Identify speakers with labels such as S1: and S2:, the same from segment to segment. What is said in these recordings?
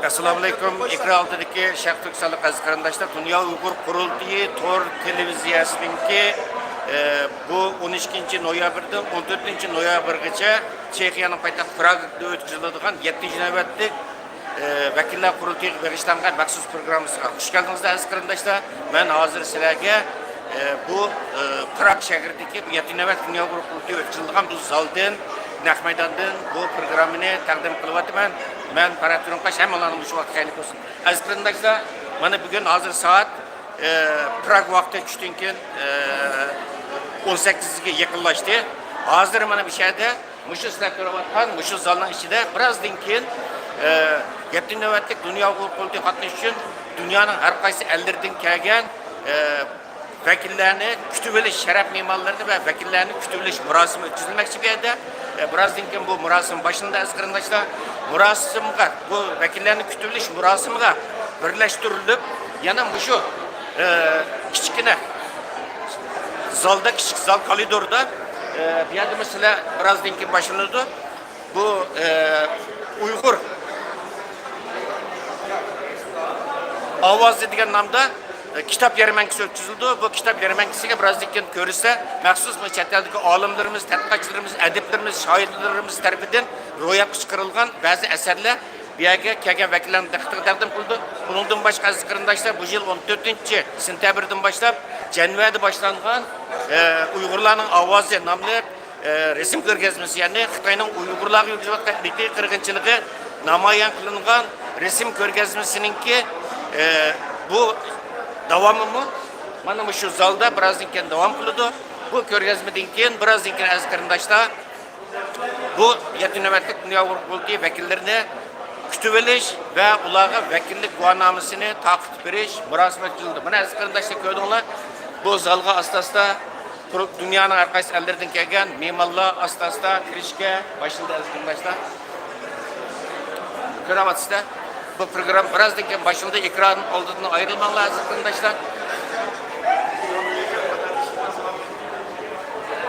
S1: Assalamu alaikum. Ekran altındaki Şarkı Türkcelllik aziz qarindoshlar, Dünya Uyghur Qurultayı Tor televiziyasiningki bu 12 noyabrdan 14 noyabrgacha Chexiyaning poytaxti Pragada o'tkaziladigan 7-chi navbatlik vakillar qurultayiga bag'ishlangan maxsus programmasiga xush keldingizlar aziz qarindoshlar. Men hozir sizlarga bu Prag shahridagi 7-chi navbat Dünya Uyghur Qurultayi o'tkaziladigan bu zaldan naq maydondan bu programmani taqdim qilyapman. Ben paratörüm kaç hem olanım şu vakit kaynak olsun. Aziz qarindoshlar, mana bugün hazır saat Prag vakti tushdan 18'ga yaqinlashdi. Hazır mana bir şeyde muşu sizlar ko'rayotgan muşu zalning ichida birozdan keyin 7 navbatlik Dünya Uyghur Qurultayi qatnash uchun dunyoning har qaysi ellaridan kelgan vakillarni kutib olish sharaf mehmonlarini va vakillarni kutib olish murosimi o'tkazilmoqchi bu yerda. Birazdan keyin bu murosim boshida aziz qarindoshlar murosimga bu vakillarni kutib olish murosimiga birlashtirilib yana shu kichkina zalda kichik zal koridorda bu yerda mesela birazdan keyin boshlanadi. Bu Uyg'ur ovozi degan nomda kitap yarmarkasi o'tkazildi. Bu kitap yarmarkasiga birazdan keyin ko'rsa, maxsus chet eldagi olimlarimiz, tadqiqotchilarimiz, adiblarimiz, shoirlarimiz tomonidan ro'yobga chiqarilgan ba'zi asarlar bu yerga kelgan vakillarning diqqatiga taqdim qildi. Bundan boshqa aziz qarindoshlar, bu yil 14-sentyabrdan boshlab Janvada boshlangan Uyg'urlarning ovozi nomli resim ko'rgazmasi, ya'ni Xitoyning Uyg'urlarga yurgizayotgan etnik qirg'inchiligi namoyon qilingan resim ko'rgazmasiningki bu davamı mı? Mana şu zalda birazdan keyin davom qiladi. Bu ko'rgazmadan keyin birazdan keyin aziz qarindoshlar bu 7 navbatlik Dünya Uyghur Qurultayi vakillarini kutib olish va ularga vakillik guvohnomasini taqdim berish murosimi o'tkazildi. Mana aziz qarindoshlar ko'rdinglar, bu zalga asta-asta dunyoning har qaysi ellaridan kelgan mehmonlar asta-asta kirishga boshladi aziz qarindoshlar. Ko'ryapsizlar? Bu program birazdan keyin boshlanadi. Ekran oldidan ayrilmanglar aziz qarindoshlar.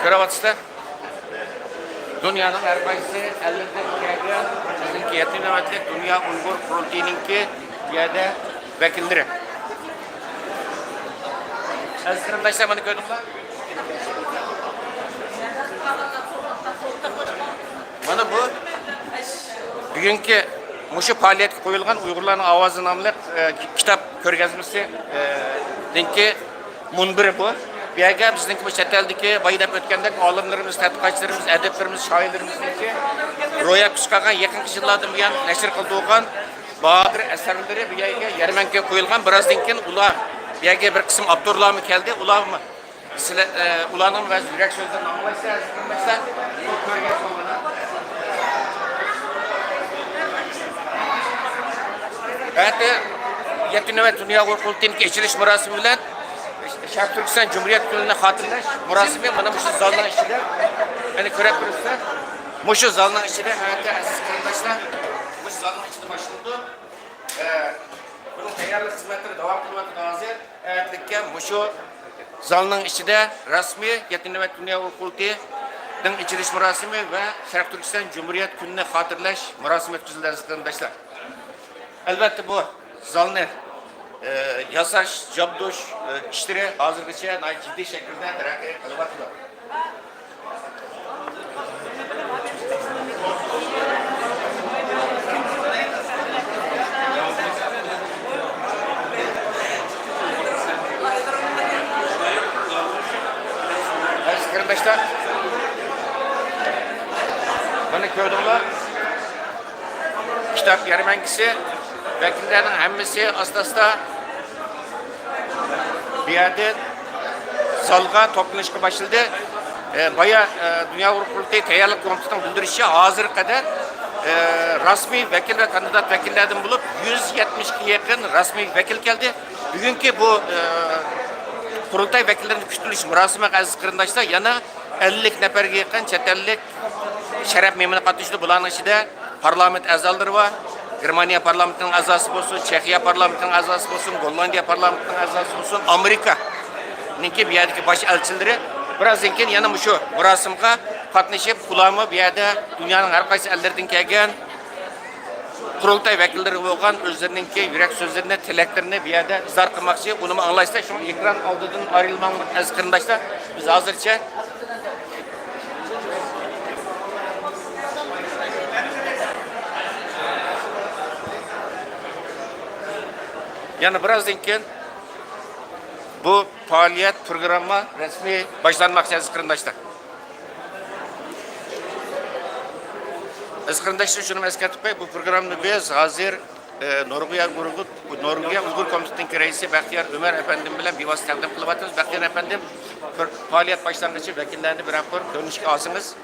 S1: Ko'ryapsizlar? Dunyoning har qaysi ellaridan kelgan bizning 7 navbatlik Dünya Uyghur Qurultayiningki yerda vakillari. Aziz qarindoshlar, mana ko'rdinglar? Mana bu bugungi Muşu faaliyetga qo'yilgan Uyg'urlarning ovozi nomli kitap ko'rgazmasi dinki munbiri bu. Bu yerga bizningki bu chet eldagi boylab o'tgandek olimlarimiz, tadqiqotchilarimiz, adiblarimiz, shoirlarimizniki ro'yobga chiqqan yaqinqi yillarda buyon nashr qildigan bahodir asarlari bu yerga yarmarkaga qo'yilgan. Birozdan keyin ular bu yerga bir qism avtorlarmi keldi. Ularni sizlar ularning o'z yurak so'zlarini anglaysiz, bu ko'rgazmani Hatta 7 navbat Dünya Uyghur Qurultayining ochilish murosimi bilan Sharq Turkiston Cumhuriyet kunini xotirlash murosimi mana shu zalning ichida, mana ko'rib turibsizlar. Shu zalning ichida hatta aziz qarindoshlar, bu zalning ichida boshlandi. Buning tayyorlik xizmatlari davom qilyapti hozir. Aytlikka shu zalning ichida rasmiy 7 navbat Dünya Uyghur Qurultayining ochilish murosimi va Sharq Turkiston Cumhuriyet kunini xotirlash murosimi o'tkazildi aziz qarindoshlar. Elbette bu zalni yasash, jabdush işleri hazırgacha ciddi şekilde terakki qilyapti. Aziz qarindoshlar, mana ko'rdinglar, kitap yarmarkasi vakillerinin hemmesi asta-asta bir yerde salga toplanışga başladı. Baya Dünya Uyghur Qurultayi tayyorlik komitetining bildirishicha hozir qadar rasmiy vakil ve kandidat vakillerden bulup 170 ga yaqin rasmiy vakil keldi. Bugungi bu qurultay vakillerini kutilish murosimiga aziz qarindoshlar yana 50 nafarga yaqin chet ellik sharaf mehmoni qatnashdi. Bularning ichida parlament a'zolari var. Germaniya parlamentinin a'zosi bo'lsin, Chexiya parlamentinin a'zosi bo'lsin, Gollandiya parlamentinin a'zosi bo'lsin, Amerika ninki bu yerdagi bosh elchilari birazdan keyin yana shu murosimga qatnashib, ularni bu yerda dunyoning har qaysi ellaridan kelgan qurultay vakilleri bo'lgan o'zlarininki yurak so'zlarini, tilaklarını bu yerda izhor qilmoqchi. Buni anglaysizlar, shu ekran oldidan ayrilmang aziz qarindoshlar. Biz hozircha yani birazdan keyin bu faaliyet programma resmi başlanmakta aziz qarindoshlar. Aziz qarindoshlar, shuni eslatib qo'y, bu programni biz hozir Norvegiya Uyghur Komitetining raisi Baxtiyor Umar efendim bilan bevosita taqdim qilyapmiz. Baxtiyor efendim, faaliyet başlangıcı vakillerini bir rapor ko'rishga olsangiz.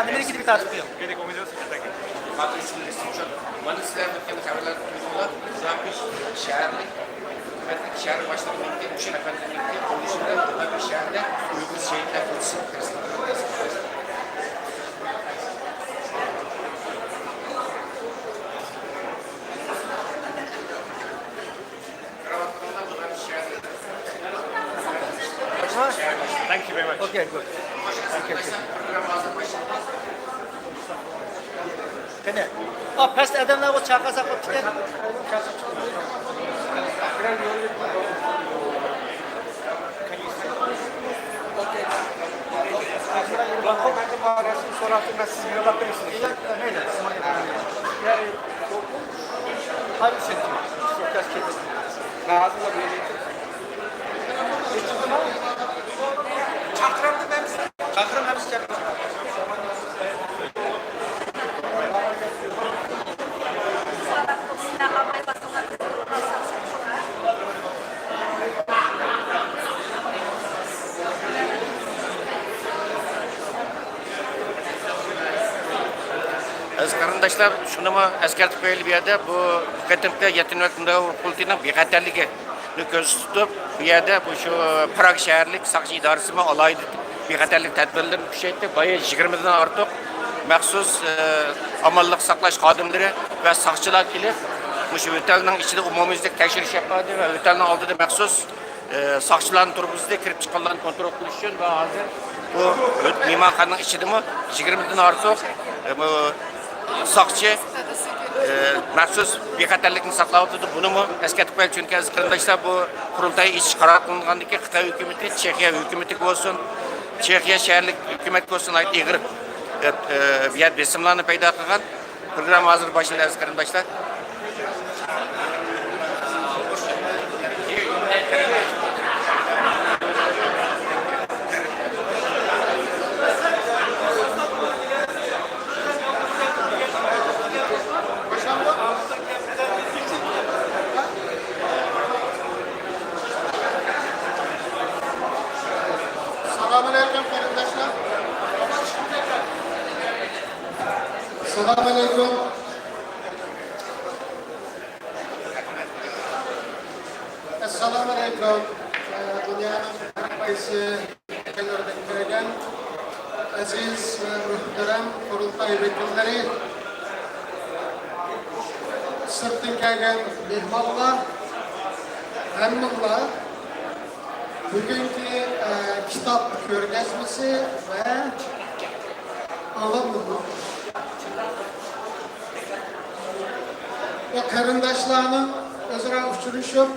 S2: Nereye gidip tartışmıyor?
S1: Beni komünist sekreter. Patris'in istiyor. Bana sizlerle birlikte haberler duyduğumda Zapiş şehirli hükümetlik şehir başkanlığı'nın Uşak Efendimiz'in konuşunda da bir şehirde uygun şehitler kutsu
S2: Thank you very much. Okay, good. Okay. Kene. Past adamlar o çakasak o tüken. Çakram hepsi çakram.
S1: Aziz qarindoshlar, shuni eskartib qo'yaylik bu yerda bu qatimda yetinlik huquqining bexatarligi ko'z tutib, bu yerda bu shu Prag shaharlik saqchi idorasi alayda bexatarlik tadbirlarini kuchaytirdi. Boya 20 dan ortiq maxsus amallik saqlash xodimlari va saqchilar kelib, shu hotelning ichida umumiylik tekshirish yapadi va hotelning oldida maxsus saqchilarni turibizda kirib chiqqanlarni kontrol qilish uchun va hozir bu mehmonxonaning ichidami 20 dan ortiq saqchi maxsus bexatarlikni saqlab o'tdi. Buni eslatib qo'yaylik, chunki aziz qarindoshlar, bu qurultay ish qaror qilingandan keyin Xitoy hukumatı, Chexiya hukumatı bo'lsin, Chexiya shaharlik hukumat bo'lsin, ig'ir yer besimlarni paydo qilgan program hozir boshlanadi aziz qarindoshlar.
S3: Selamünaleyküm. Assalamualaikum. Dünyanın reisi Kenar'dan aziz ve muhterem kurultay vekilleri, sırtın gelgen mehmanlar, hammalar, bugünkü kitap ko'rgazmasi ve Anladın mı? Ve karındaşlarının özüne uçuruşup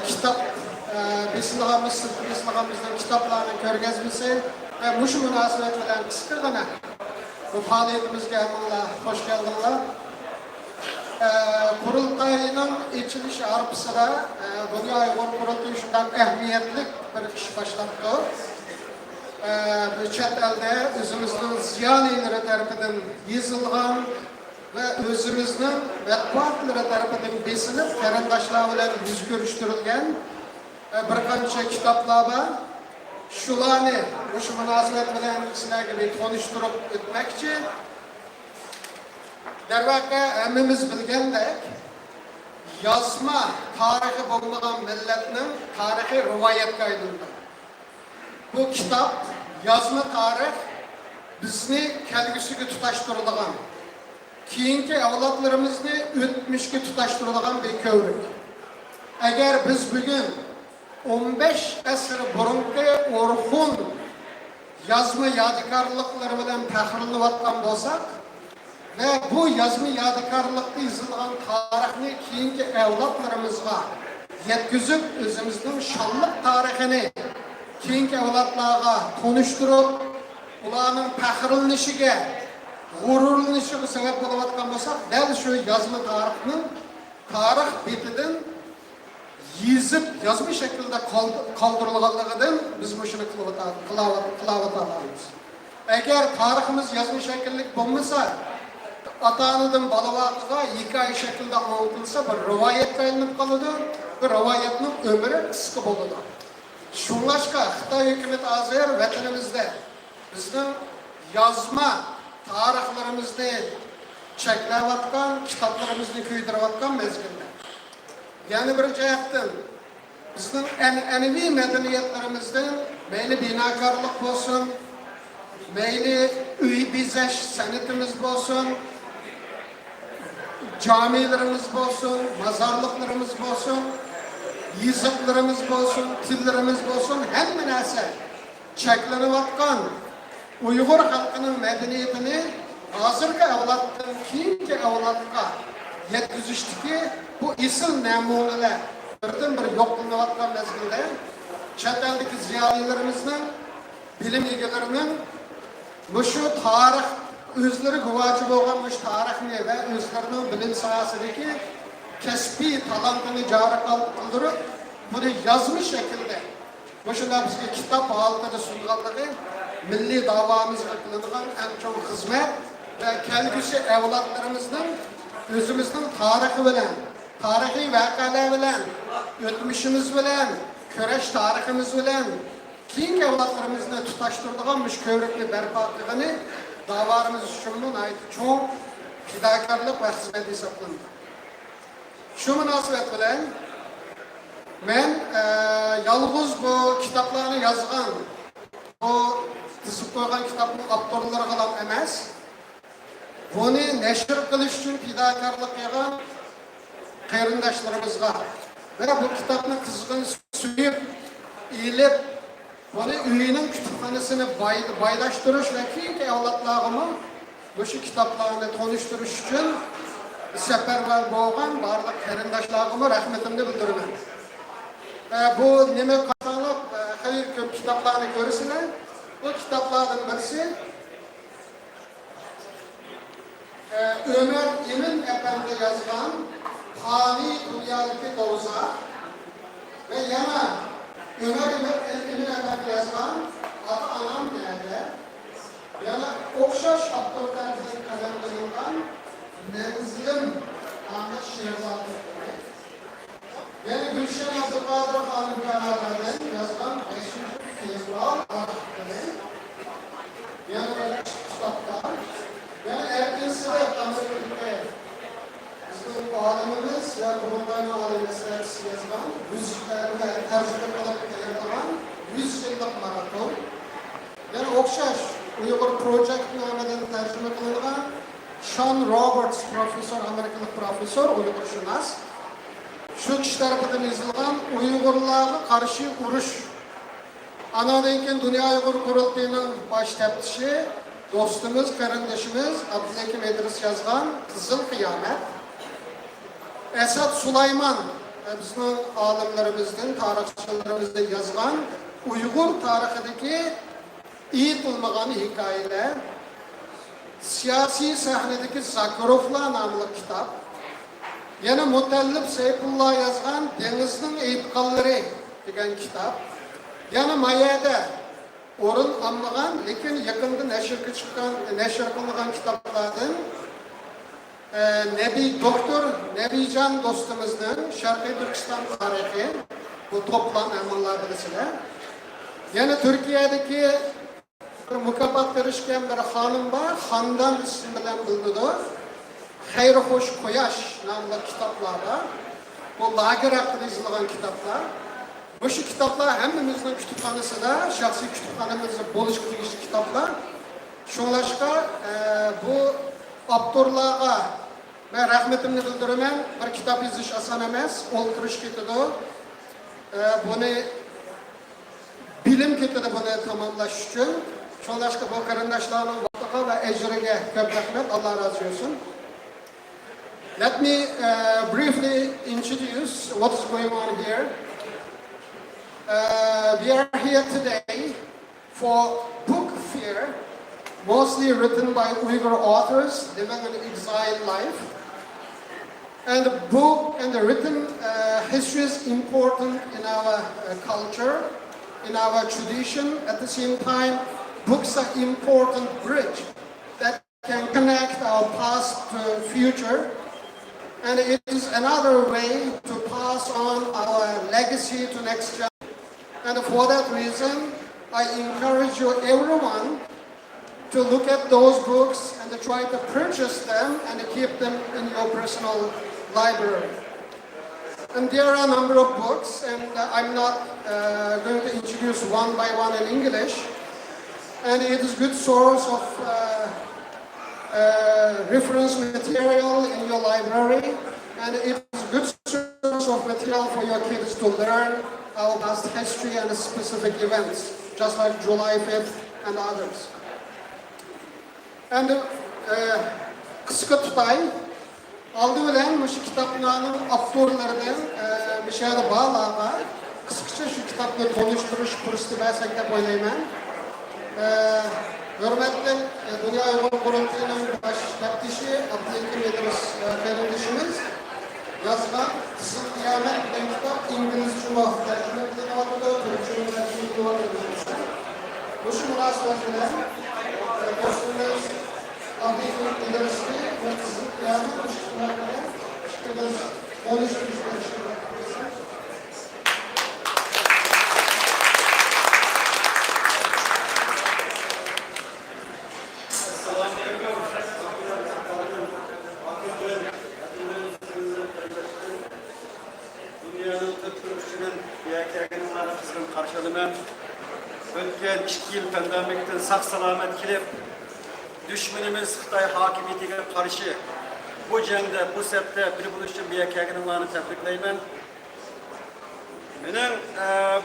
S3: kitap Bismillah'ımızdan kitaplarını körgezmesi ve muşu münasebet bilen kısıkırgana bu faaliyetimizge hemenla hoş geldinler. Kurultayının içiliş arpısıda Dünya Uygur Kurultayı şundan ehemmiyetli bir iş başlattı. Chet elde özümüzün ziyalileri tarafından yazılgan ve özümüzün matbuatları tarafından besilip karandaşlar bilen yüz görüştürülgen bir qancha kitaplar var. Şularni şu münasebet bilan sizlarga tanıştırıp o'tmoqchi. Darvaqa hammamiz bilgandek yozma tarihi bo'lmagan millatning tarihi rivoyatga aylandi. Bu kitap yozma tarix bizni kelgusiga tutashtiradigan, keyingi avlodlarimizni o'tmishga tutashtiradigan bir ko'rik. Agar biz bugun 15 asr burungi Orxun yazma yadigarlıkları bilan faxrlanayotgan bo'lsak ve bu yazma yadigarlıkta yazılgan tarixni keyingi avlodlarimizga yetkazib o'zimizning shonliq tarixini keyingi avlodlarga tanishtirib, ularning faxrlanishiga, g'ururlanishiga sabab bo'layotgan bo'lsak, dal shu yazma tarixning tarix betidan yizib yazma şekilde kaldırılganlıqdan biz bu şunu kılavatlarımız. Eğer tariximiz yazma şekillik bulmasa, ata-anadan balavatıga hikaye şekilde anlatılsa bir rivayet kayınlık kalıdır, bir rivayetin ömrü kısa boludu. Şunlaşka Xitay hükümet azir vatanimizde bizden yazma tarixlerimizni çeklevatkan, kitaplarımızını köydürüvatkan mezgilde. Yani bir cihetden bizning an'anaviy medeniyetlerimizden meyli binakarlık olsun, meyli uy bezash san'atimiz olsun, camilerimiz olsun, mazarlıklarımız olsun, yiziklarimiz olsun, tillerimiz olsun, hamma narsa cheklanayotgan Uyghur halkının medeniyetini hozirgi avloddan keyingi avlodga yetkazishdagi bu isil namunalar birdan bir yo'q qilinayotgan mezgilda chet eldagi ziyolilarimizning, bilim egalarining shu tarix o'zlari guvochi bo'lgan shu tarixni va o'zlarining bilim sohasidagi kasbiy talantini joriy qildirib, buni yozma shaklda shunday bizga kitob holatida sunganligi milliy davomizga qilinadigan eng chong xizmat ve kelgusi avlodlarimizning o'zimizning tarixi bilan, tarixiy voqealar bilan, o'tmishimiz bilan, kurash tariximiz bilan keyingi avlodlarimizni tutashtiradigan ko'rikni barpo qilgani davarimiz uchun cho'ng fidokorlik va xizmat hisoblanadi. Shu munosabat bilan men yolg'iz bu kitoblarni yozgan, bu tizib qo'ygan kitobning avtorlari bilan emas, buni nashr qilish uchun fidokorlik qilgan qarindoshlarımızga ve bu kitapni qizg'in suyib, ilib, buni uyinin kütüphanesini baylashtirish ve keyingi avlodlarga bu kitaplarni tanishtirish uchun safarbar bo'lgan barliq qarindoshlarga rahmatimni bildiraman. Bu nima qataliq xayr ko'p kitaplarni ko'rsizlar. Bu kitaplardan birisi Ömer İmin Efendi yazgan Fani Dünyadaki Dozak ve yana Ömer İmin Efendi yazgan Adı Anam Nerede? Yana Okşaş Abdülkadir'in kalemlerinden Menzilim Ahmet Şehzade. Yani Gülşen Abdülkadir Hanım kanallarından yazgan Resul Fiyazlar Ahmet'leri. Yani böyle kitaplar. Yani erkensi de Amerika'da bizim alimimiz ve kurumlarına alimizler yazılan, müziklerine tercüme olarak yayınlanan 100 yıllık maraton. Yani okşaş Uyghur Project namından tercüme kılınan Sean Roberts profesör, Amerikalı profesör, Uyghur şunas. Şu kişi tarafından yazılan Uygurlarla karşı uruş. Anadan Dünya Uyghur Kurultayı'nın baş teftişi dostumuz, kardeşimiz Abdülhakim İdris yazgan Kızıl Kıyamet. Esad Sulayman bizim alimlerimizden, tarihçilerimizden yazgan Uygur tarihideki iyi bulmağanı hikayeler, siyasi sahnedeki Zakirovlar namlı kitap, yana Mutallib Seyfullah yazgan Deniz'nin Eytkalları degan kitap, yana Mayada o'rin almagan lekin yaqinda nashr qilingan kitoblardan Doktor Nebijan dostumuzning Sharqiy Turkiston tarixi bu toplam amallar bilisizlar. Yana Türkiye'deki mukofot berishgan bir xonim bor, Xondan ismi bilan bilinadi. Xayrixo'sh Quyosh nomli kitoblar bor. Bu lager haqida yozilgan kitoblar. Bu şu kitaplar hemmimizin kütüphanesinde, şahsi kütüphanemizde buluşuk tegishli kitaplar. Şunlaşka bu avtorlarga ben rahmetimni bildiraman. Bir kitap yozish oson emas, o'ltirish ketadi. Buni bilim ketadi buni tamomlash uchun. Şunlaşka bu qarindoshlarning vaqtiga va ajriga ko'p rahmat, Alloh rozi bo'lsin. Let me briefly introduce what is going on here. We are here today for book fair, mostly written by Uyghur authors living an exile life. And the book and the written history is important in our culture, in our tradition. At the same time, books are important bridge that can connect our past to future. And it is another way to pass on our legacy to next generation. And for that reason, I encourage you everyone to look at those books and to try to purchase them and to keep them in your personal library. And there are a number of books, and I'm not going to introduce one by one in English. And it is a good source of reference material in your library, and it is a good source of material for your kids to learn our past history and specific events, just like July 5th and others. And kısa tutay, aldı bilen şu kitaplarının avtorlarından bir şeyde bağlama, kısaca şu kitapla konuşturuş fırsatı versek de oylayman. Hürmetli Dünya Uygur Kurultayı'nın baş teftişi Abdülhakim İdris kardeşimiz yazgan Kızıl Kıyamet degan kitap İngilizce tercüme edilyapti, Türkçe tercüme edilyapti. Bu şu münasebet bilan dostumuz Abdülhakim İdris'i ve Kızıl Kıyamet haqida konuşturuş.
S4: Ötken 2 yıl pandemiyaktan sağ salamet kilip düşmanımız Xitay hakimiyetiga karşı bu jangda bu septe bir buluşun bir erkeğinlerini tebrikleymen. Benim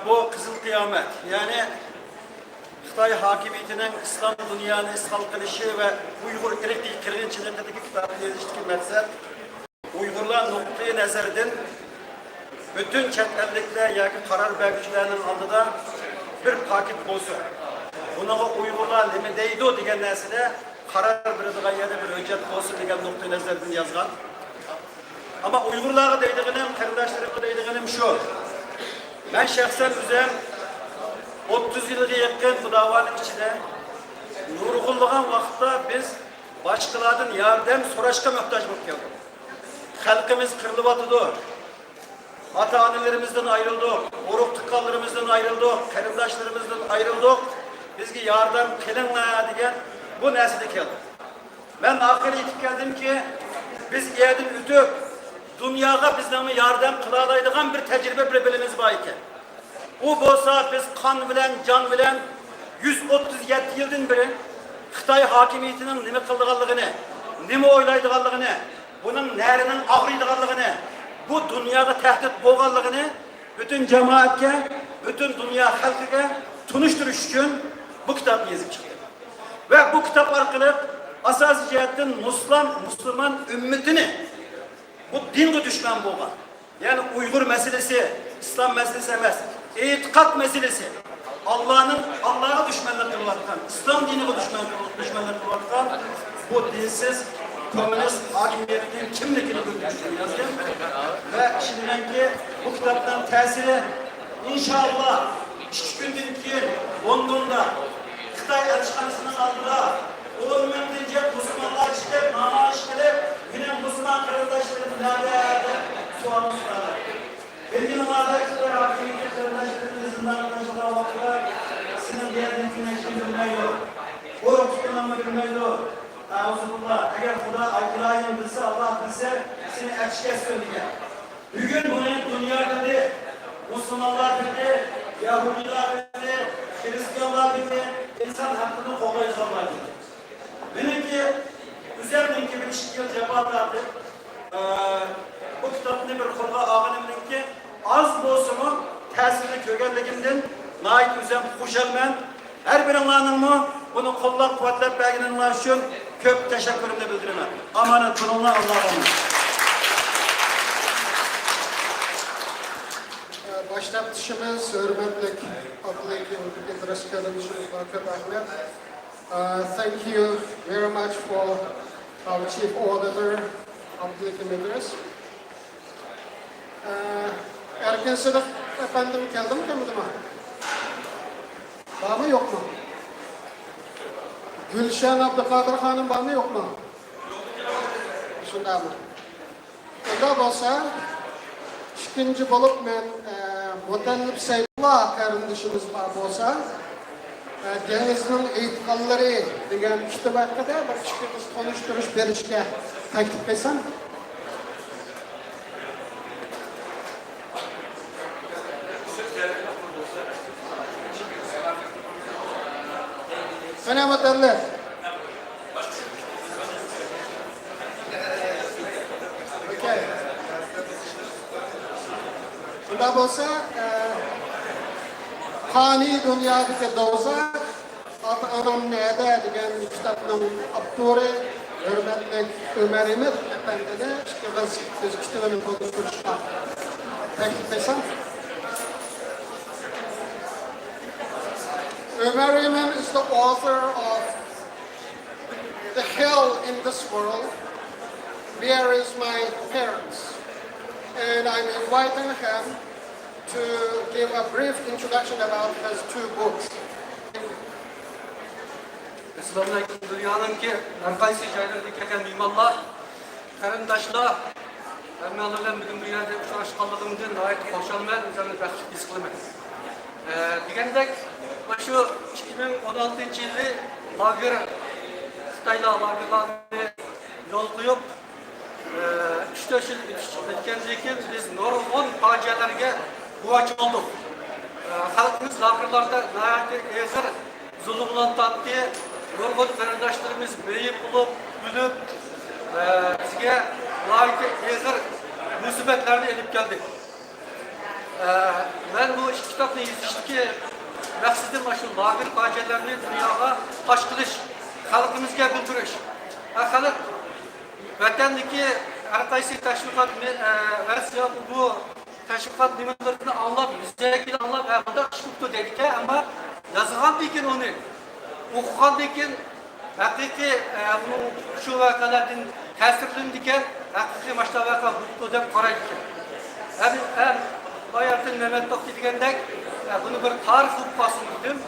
S4: bu Kızıl Kıyamet yani Xitay hakimiyetinin İslam dünyanı ishg'ol qilishi ve Uygur irqiy qirg'inchiligidagi kitobni yozishdagi maqsad Uygurlar nuqtai nazaridan bütün chet elliklar yoki qaror beruvchilarning oldida bir paket bo'lsin. Bunaqa Uygurlar nima deydi degan narsada qaror beradigan yana bir hujjat bo'lsin degan nuqtai nazardan yozgan. Ama Uygurlarga deydiganim, qarindoshlarimga deydiganim shu. Ben şahsen o'zim 30 yılga yaqin bu davanın içinde nurg'unlagan vaqtda biz boshqalardan yordam so'rashga muhtoj bo'lib keldik. Xalqimiz qirilyapti. Ata-onalarimizdan ayrıldık, urug' tuqqanlarimizdan ayrıldık, qarindoshlarımızdan ayrıldık. Bizga yordam qilinglar degan bu narsada keldik. Ben oxiri yetib keldim ki biz yerdan o'tib dunyoga bizning yordam qila oladigan bir tajriba bir bilimiz bor ekan. O bo'lsa biz qon bilan, jon bilan 137 yildan beri Xitoy hokimiyatining nima qilganligini, nima o'ylaydiganligini, buning narining og'riydiganligini, bu dunyoga tahdid bo'lganligini bütün cemaatga, bütün dünya xalqiga tunishtirish uchun bu kitobni yozib chiqdi. Ve bu kitap arkalı asası cihetten Müslüman ümmetini bu dinge düşman bo'lgan. Yani Uygur meselesi, İslam meselesi emas, etiqat meselesi. Allah'a düşmanlık kılıvatkan, İslam dinine düşmanlık kılıvatkan bu dinsiz komünist hakimiyetinin kimlikini götürmüştür yazdım. Ve şimdiki bu kitaptan tesiri inşallah 2 günden keyin London'da Xitay elçixanasının aldığında o ümmetince Müslümanlar işlep, namayış kılıp yine Müslüman kardeşlerin nerede sualını sorarlar. Benim yanımda Xitay hakimiyeti kardeşlerin zindanlarına baktılar. Sizin diğerinin güneşini bilmeyiyor. O tutunanı bilmeyiyor. Ağzullah, eğer Xuda aytılayın bilse, Allah bilse seni elçiye söyleyecek. Bugün bunu dünyada değil, Müslümanlar bildi, Yahudiler bildi, Hristiyanlar bildi, insan hakkını koklayacaklar bildi. Benimki üzerinki bir işgal cevap verdi. Bu kitabını bir kurga ağınımınki az bolsumu təsirli kökenligimden nait üzem kuşalmen. Her birinlerinin mu bunu kollak kuvvetlep belgelenler için köp teşekkürümle bildiremem. Amanet bununla Allah'a emanet.
S3: Başlatışımız hürmetli Abdülhakim İdris Kardeşimiz Bakır Ahmet. Thank you very much for our Chief Auditor Abdülhakim İdris. Erken Sıdık efendim geldi mi gelmedi mi? Var mı yok mu? Gülşen Abdülkadir Hanım var mı yok mu? Şunda mı? Onda olsa ikinci bulup ben Mutanlip Seyyidullah kardeşimiz var olsa Deniz'in eğitimleri degan kitobga bir chiqimiz tonishtirish berishga taklif qilsam. Sana mutallar. Okay. Bunda bo'lsa Fani dünyadaki dozaq Ata-anam nede degan kitapның avtori hürmetli Ömer Emir efendini biz kitabını konuşturuşa teklif etsem. Ömer Emir is the author of The Hell in This World, Where Is My Parents? And I'm inviting him to give a brief introduction about his 2 books.
S5: Assalamualaikum dünyanın ki her kaysi yerlerde kelgan mehmonlar, qarindoshlar, hammalar bilan bugun bu yerda uchrashganligimdan nihoyat xursandman, o'zimni baxtli his qilaman. Degandek, mana shu 2016-yili lager Xitoylar lagerlarni yo'l qo'yib, 3-4 yil o'tgandan keyin biz nurg'un fojialarga guvoh bo'ldik. Xalqimiz lagerlarda nihoyat ezir zulmlantatdi. Nurg'un qarindoshlarimiz beyib bo'lib, kulib, bizga nihoyat ezir musibatlarni elib keldi. Ben bu kitapni yozishga maqsadim mana shu lager fojialarini dunyoga fosh qilish, xalqimizga bildirish. Xalq vatandagi har qaysi tashviqot versiya bu tashviqot nimalarini anlab, bizga anlab, bunda chiqibdi deydi, ammo yozgandan keyin uni o'qigandan keyin haqiqiy shu voqealardan ta'sirlandikan, haqiqiy mashtavaqa bu deb qaraydi. Hem Bayartın Mehmet Tokti degandek bunu bir tarix o'qib dedim.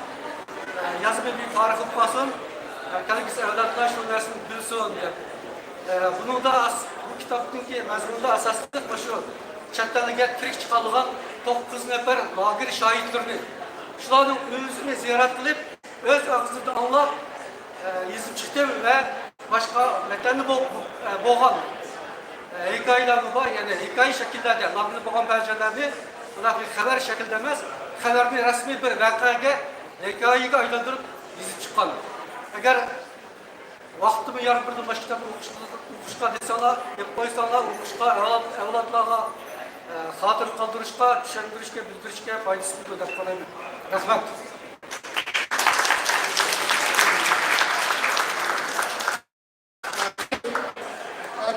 S5: Yazıp bir tarix o'qib kelgusi avlodlar shu narsani bilsin deb. Bunun da bu kitobdagi mazmunda asosli shu chet eliga tirik chiqarilgan 9 nafar lager shohidlarni shularning o'zini ziyorat qilib, o'z og'zida anglab yozib chiqdim va boshqa vatanda bo'lgan hikayeler var, yani hikaye şekillerde lager bo'lgan ba'zilarni ularni xabar shaklida emas, xabarni rasmiy bir voqeaga, hikoyaga aylantirib yozib chiqqan. Agar vaqtimi yarım bir boshqa kitap o'qishga desalar, deb qo'ysalar, o'qishga, avlodlarga xotir qoldirishga, tushuntirishga, bildirishga foydasi bor deb qarayman. Rahmat.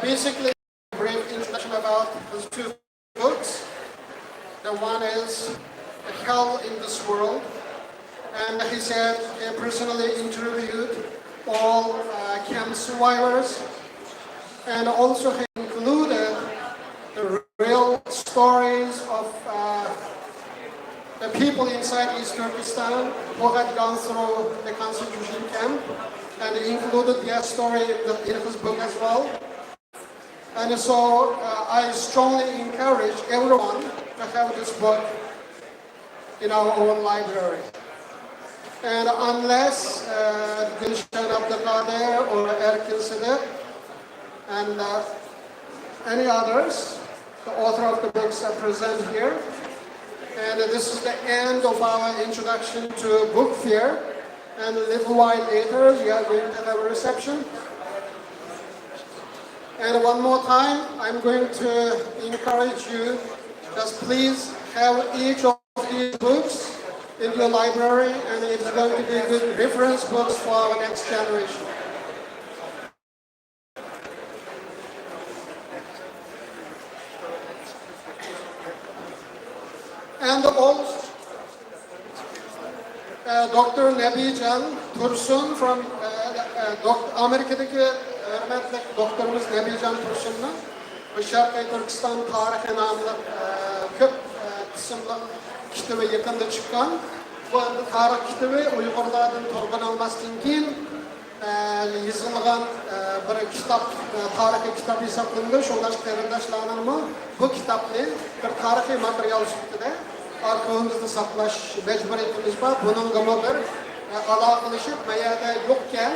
S3: basically, a brief introduction about those two books. The one is Hell in This World, and he said he personally interviewed all camp survivors, and also he included the real stories of the people inside East Turkestan who had gone through the concentration camp, and he included their story in his book as well. And so I strongly encourage everyone to have this book in our own library. And unless Dilshan Abdelkader or Erkin Siddiq and any others, the author of the books are present here. And this is the end of our introduction to Book Fair. And a little while later, we are going to have a reception. And one more time, I'm going to encourage you, just please have each of these books in your library, and it's going to be good reference books for our next generation. And also, Dr. Nebijan Tursun from Amerika'daki hürmetli doktorumuz Nebijan Tursun'la Şarkı Türkistan Tarihi namlı köp kısımlı kitabı yakında çıkan. Bu tarih kitabı Uygurlardan torban almasından keyin yazılgan bir kitap, tarihi kitap hesaplandı. Şunlar qarindoshlarimiz bu kitapni bir tarihi material sifatida arxivimizda saqlash majburiyatimiz bor. Buningga bir aloqalashib, mayada yo'qkan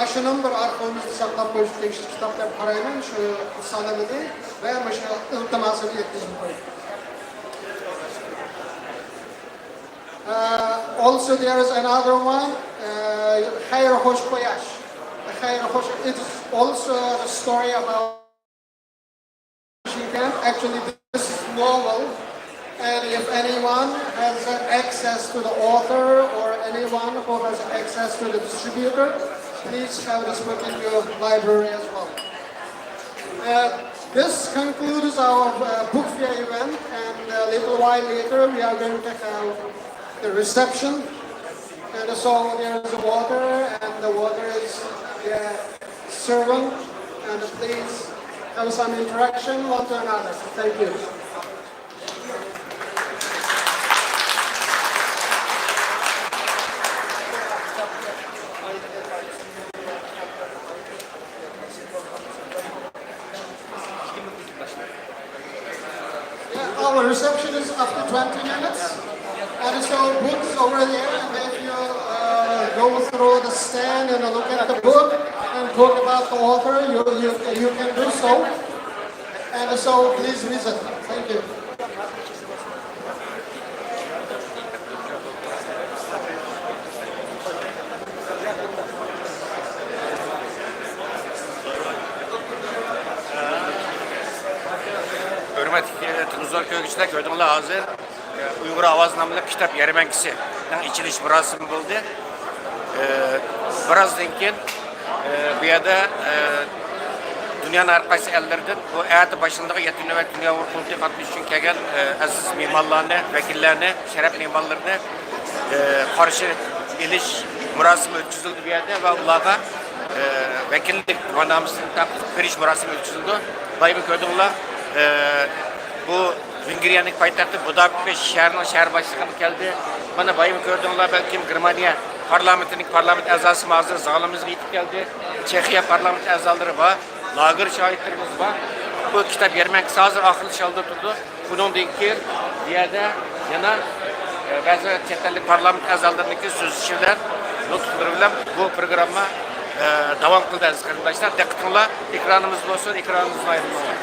S3: Aşının bir arxivimizda saqlab qo'yish tegishli kitoblar qarayman, shu sanalini va shu iltimosini yetkazib qo'ying. Also there is another one, Khayr Hosh Qoyash. Khayr Hosh, it's also a story about camp. Actually, this is novel, and if anyone has access to the author or anyone who has access to the distributor, please have this book in your library as well. This concludes our book fair event, and a little while later we are going to have the reception. And so there is water, and the water is servant, and please have some interaction one to another. Thank you. Our reception is after 20 minutes, and so books over there, and if you go through the stand and look at the book and talk about the author, you can do so, and so please visit. Thank you.
S1: Hürmetli Tuzlar Köygüçler gördüğünüz hazır Uygur Avaz namlı kitap yarımenkisi içiliş murasimi buldu. Birazdan keyin bu yerda dünyanın har qaysi ellerden bu ayati başındagi 7 navbat dunyo urfini qatnash uchun kelgan aziz mehmonlarni, vakillarni, sharaf mehmonlarni qarshi elish murosimi o'tkazildi bu yerda va ularga vakillik divanamizning taqdim berish murosimi o'tkazildi. Baymi ko'rdinglar, bu Vengriyaning poytaxti Budapest shahrining shahar boshlig'i keldi. Mana baymi ko'rdinglar, balkim Germaniya parlamentining parlament a'zosi hozir zolimizga yetib keldi. Chexiya parlament a'zolari va lager shohidlarimiz bor. Bu kitap yarmarkasi hozir oxirgi shalda turdi. Bundan keyin bu yerda yana ba'zi chet ellik parlament a'zolariniki so'zlashuvlar, nutqlar bilan bu programma davom qildi aziz qarindoshlar. Diqqatinglar, ekranimiz bo'lsin, ekranimizni ayirmanglar.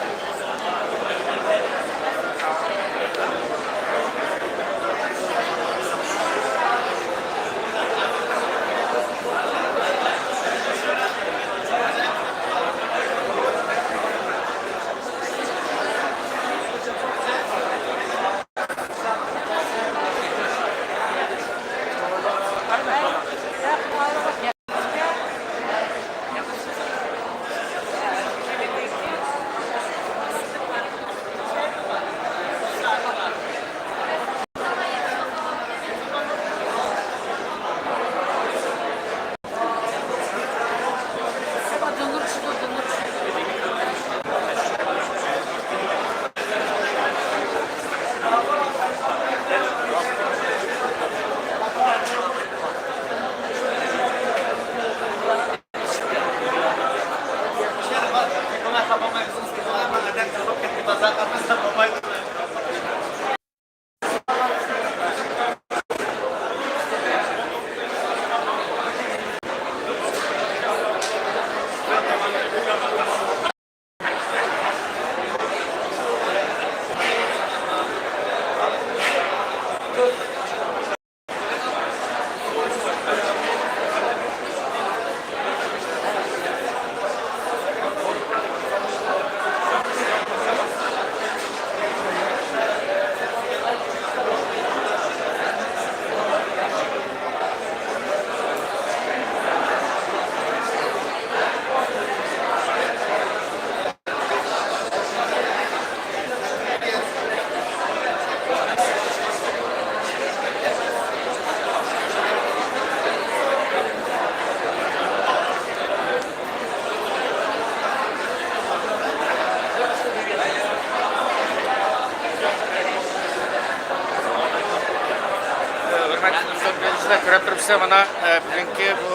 S1: ko'rib turibsiz, mana bugungi bu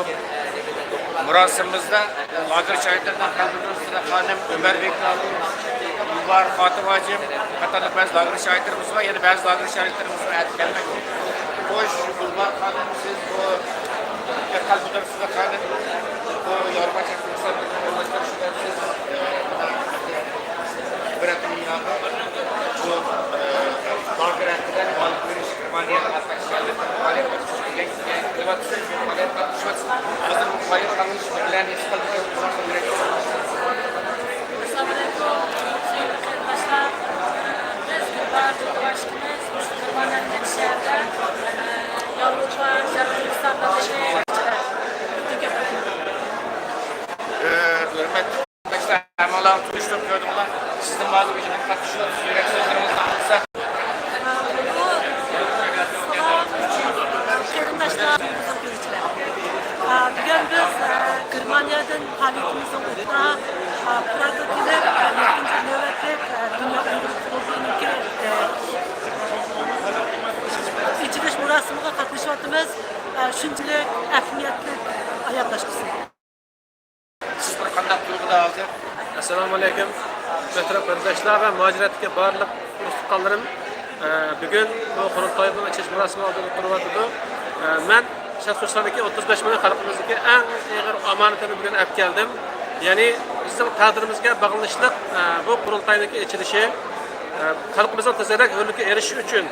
S1: murosimimizda lager shoirlaridan Qalbinur xonim, Umbarbek Ubar Xotirojim qatorli ba'zi lager shoirlarimiz va yana ba'zi lager shoirlarimiz aytganlar. Xo'sh, Ubar xonim, siz bu Qalbinur xonim bu yorbacha bu Bagrat'tan alıp veriş maliyet atışlarını maliyet atışlarını klimatizasyon maliyet atışlarını hazır bu maliyet atışlarını bilen istifadeler uzaktan üretiyor.
S6: Assalamualaikum, sayın arkadaşlar. Biz Gülbar Başkanımız, Müslümanlar Şehir'de Avrupa, Şarkı Türkistan'da
S1: Hürmetli arkadaşlar, hemen tutuştuk gördümler. Sizin bazı bir şeyden katışıyorsunuz, yürek sözlerinizi anlatsa.
S6: Bugün biz Germaniyadan faaliyetimizin o'tida Pragakiler 7. navbatlik Dünya Uyghur ichilish murosimiga qatnashyapmiz. Shunchalik ahamiyatli ayoqlashkisi.
S1: Siz bir qanday tuyg'uda oldi?
S7: Assalomu alaykum. Muhtaram qarindoshlar va muajiratga barliq do'stlarim. Bugun bu qurultoyning ochilish murosimi oldida turibdi. Men shaxsan 35 million xalqimizdagi eng og'ir omonatini bugun olib keldim. Ya'ni bizning taqdirimizga bog'liqlik bu qurultoyning ochilishi xalqimizning tezroq hurlikka erishishi uchun,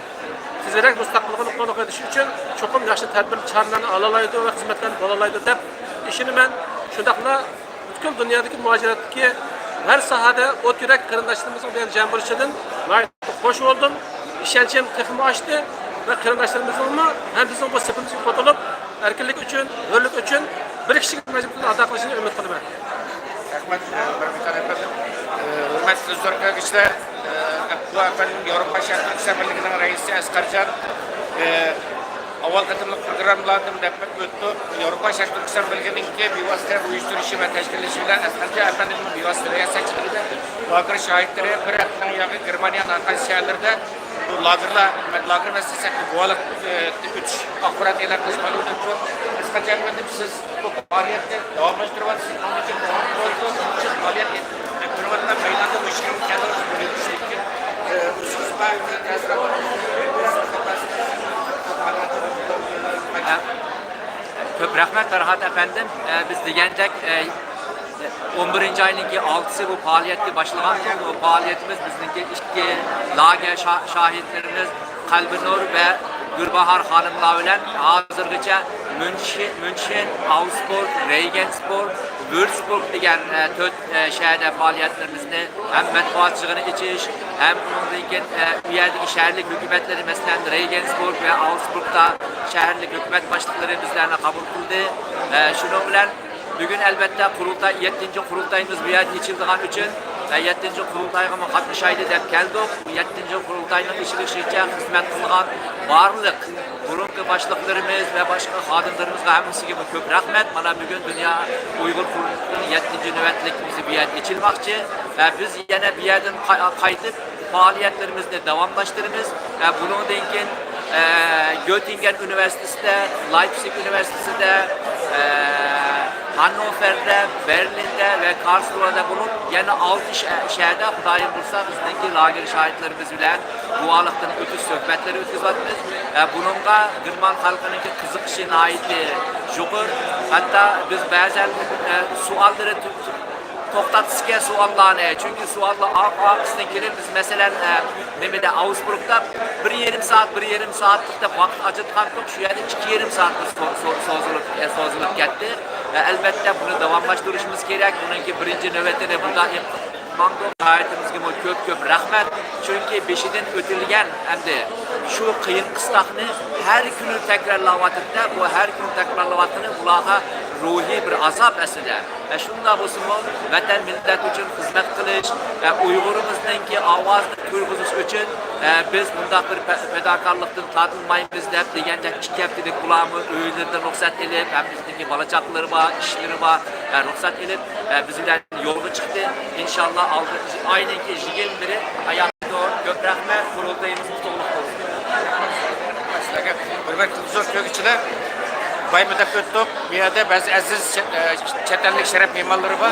S7: tezroq mustaqilligini qo'lga olishi uchun cho'qim yaxshi tadbir choralarni ola oladi va xizmatlarni bo'la oladi deb ishini men shundaqla bütün dünyadaki muhaciratdaki her sahada ot yürek kırındaşlarımızın bilen cem buluşundan hoş oldum. İşençem tıkımı açtı ve kırındaşlarımızın mı hem bizim bu sıkıntımızı kurtulup erkinlik için, hürlük için bir kişilik mecburiyetini ada kılışını ümit kılıyorum.
S1: Rahmet, Barbikan efendim. Hürmetli arkadaşlar, bu efendim Avrupa Şarkı Türkistan Birliği'nin reisi Askarcan avval katılımlık programlardım demek öttü. Avrupa Şarkı Türkistan Birliği'nin bivasıta uyuşturucu ve teşkileşiyle Askarcan efendimin bivasıta riyasatçılığında lager şahitleri bir haftanın yağı Germaniyan arka şehirlerde bu lager meselesinde boğalık üç akkurat ilan kısmalı ödüntü. Askarcan efendim siz bu faaliyette devam ettiriyorsunuz. Onun için devam ediyorsunuz. Faaliyet kurmadan meydanda bu işin kendiniz bölüştüğü için usulsüz bir tezgah
S8: Köp rahmet Ferhat efendim. Biz degендek 11. ayının 6'sı bu faaliyeti başlamak. Bu faaliyetimiz bizdeki iki lager şahitlerimiz Qalbinur ve Gülbahar hanımla bilen hazırgıca München, Augsburg, Regensburg, Würzburg degan 4 şehirde faaliyetlerimizni hem matbuatçılığını içiş hem bundan bu yerdeki şehirlik hükümetleri mesela Regensburg ve Augsburg'da şehirlik hükümet başlıkları bizlerine kabul kıldı. Şunu bilen bugün elbette kurultay 7. kurultayımız bu yerde içildiği için 7. kurultayga qatnashaydi deb keldik. 7. kurultayning ishlashiga xizmat qilgan barliq burungi boshliqlarimiz va boshqa xodimlarimizga hammasiga ko'p rahmat. Mana bugun Dünya Uyg'ur Kurultayı'nın 7. navbatligimiz bu yerda ichilmoqchi va biz yana bu yerdan qaytib faoliyatlarimizni davomlashtiramiz. Bundan keyin Göttingen Üniversitesi'de, Leipzig Üniversitesi'de, Hannover'de, Berlin'de ve Karlsruhe'de bulup yine 6 şehirde Xudayım bulsa bizdeki lager şahitlerimiz bilen bu alıqdan ötüş söhbetleri ötküzatımız. Bununla Gürman halkının kızıkışı naiti jukur. Hatta biz bazen sualları to'xtatishga suallarni çünkü suallar arkasından kelib biz mesela nimada Augsburg'da 1,5 saatlikda vaqt ajratgandik. Shu yerda 2,5 saat sozilib ketdi. Albatta buni davomlashtirishimiz kerak. Buningki birinchi navbatida burada Mango şahitimizga ko'p rahmat. Çünkü beshidan o'tilgan hamda shu qiyin qisqaqni har kuni takrorlayotganda bu har kuni takrorlayotgani ularga ruhiy bir azob aslida. Shunda bo'lsin vatan millat uchun xizmat qilish, Uyg'urimizningki ovozini to'yg'izish uchun biz bundaq bir fedakorlikdan tortinmaymiz deb deganda 2 haftalik ularni uylarida ruxsat elib, ham bizdagi bolachaqlari bor, ishlari bor, ruxsat elib biz bilan yo'lga chiqdi. İnşallah aynınki 21'i ayakta ko'p rahmat. Qurultayimiz qutlug' bo'lsin.
S1: Hürmetli huzur kökçüler, Baymı'da öttük. Bir yerde bazı aziz çetellik şeref mimarları var.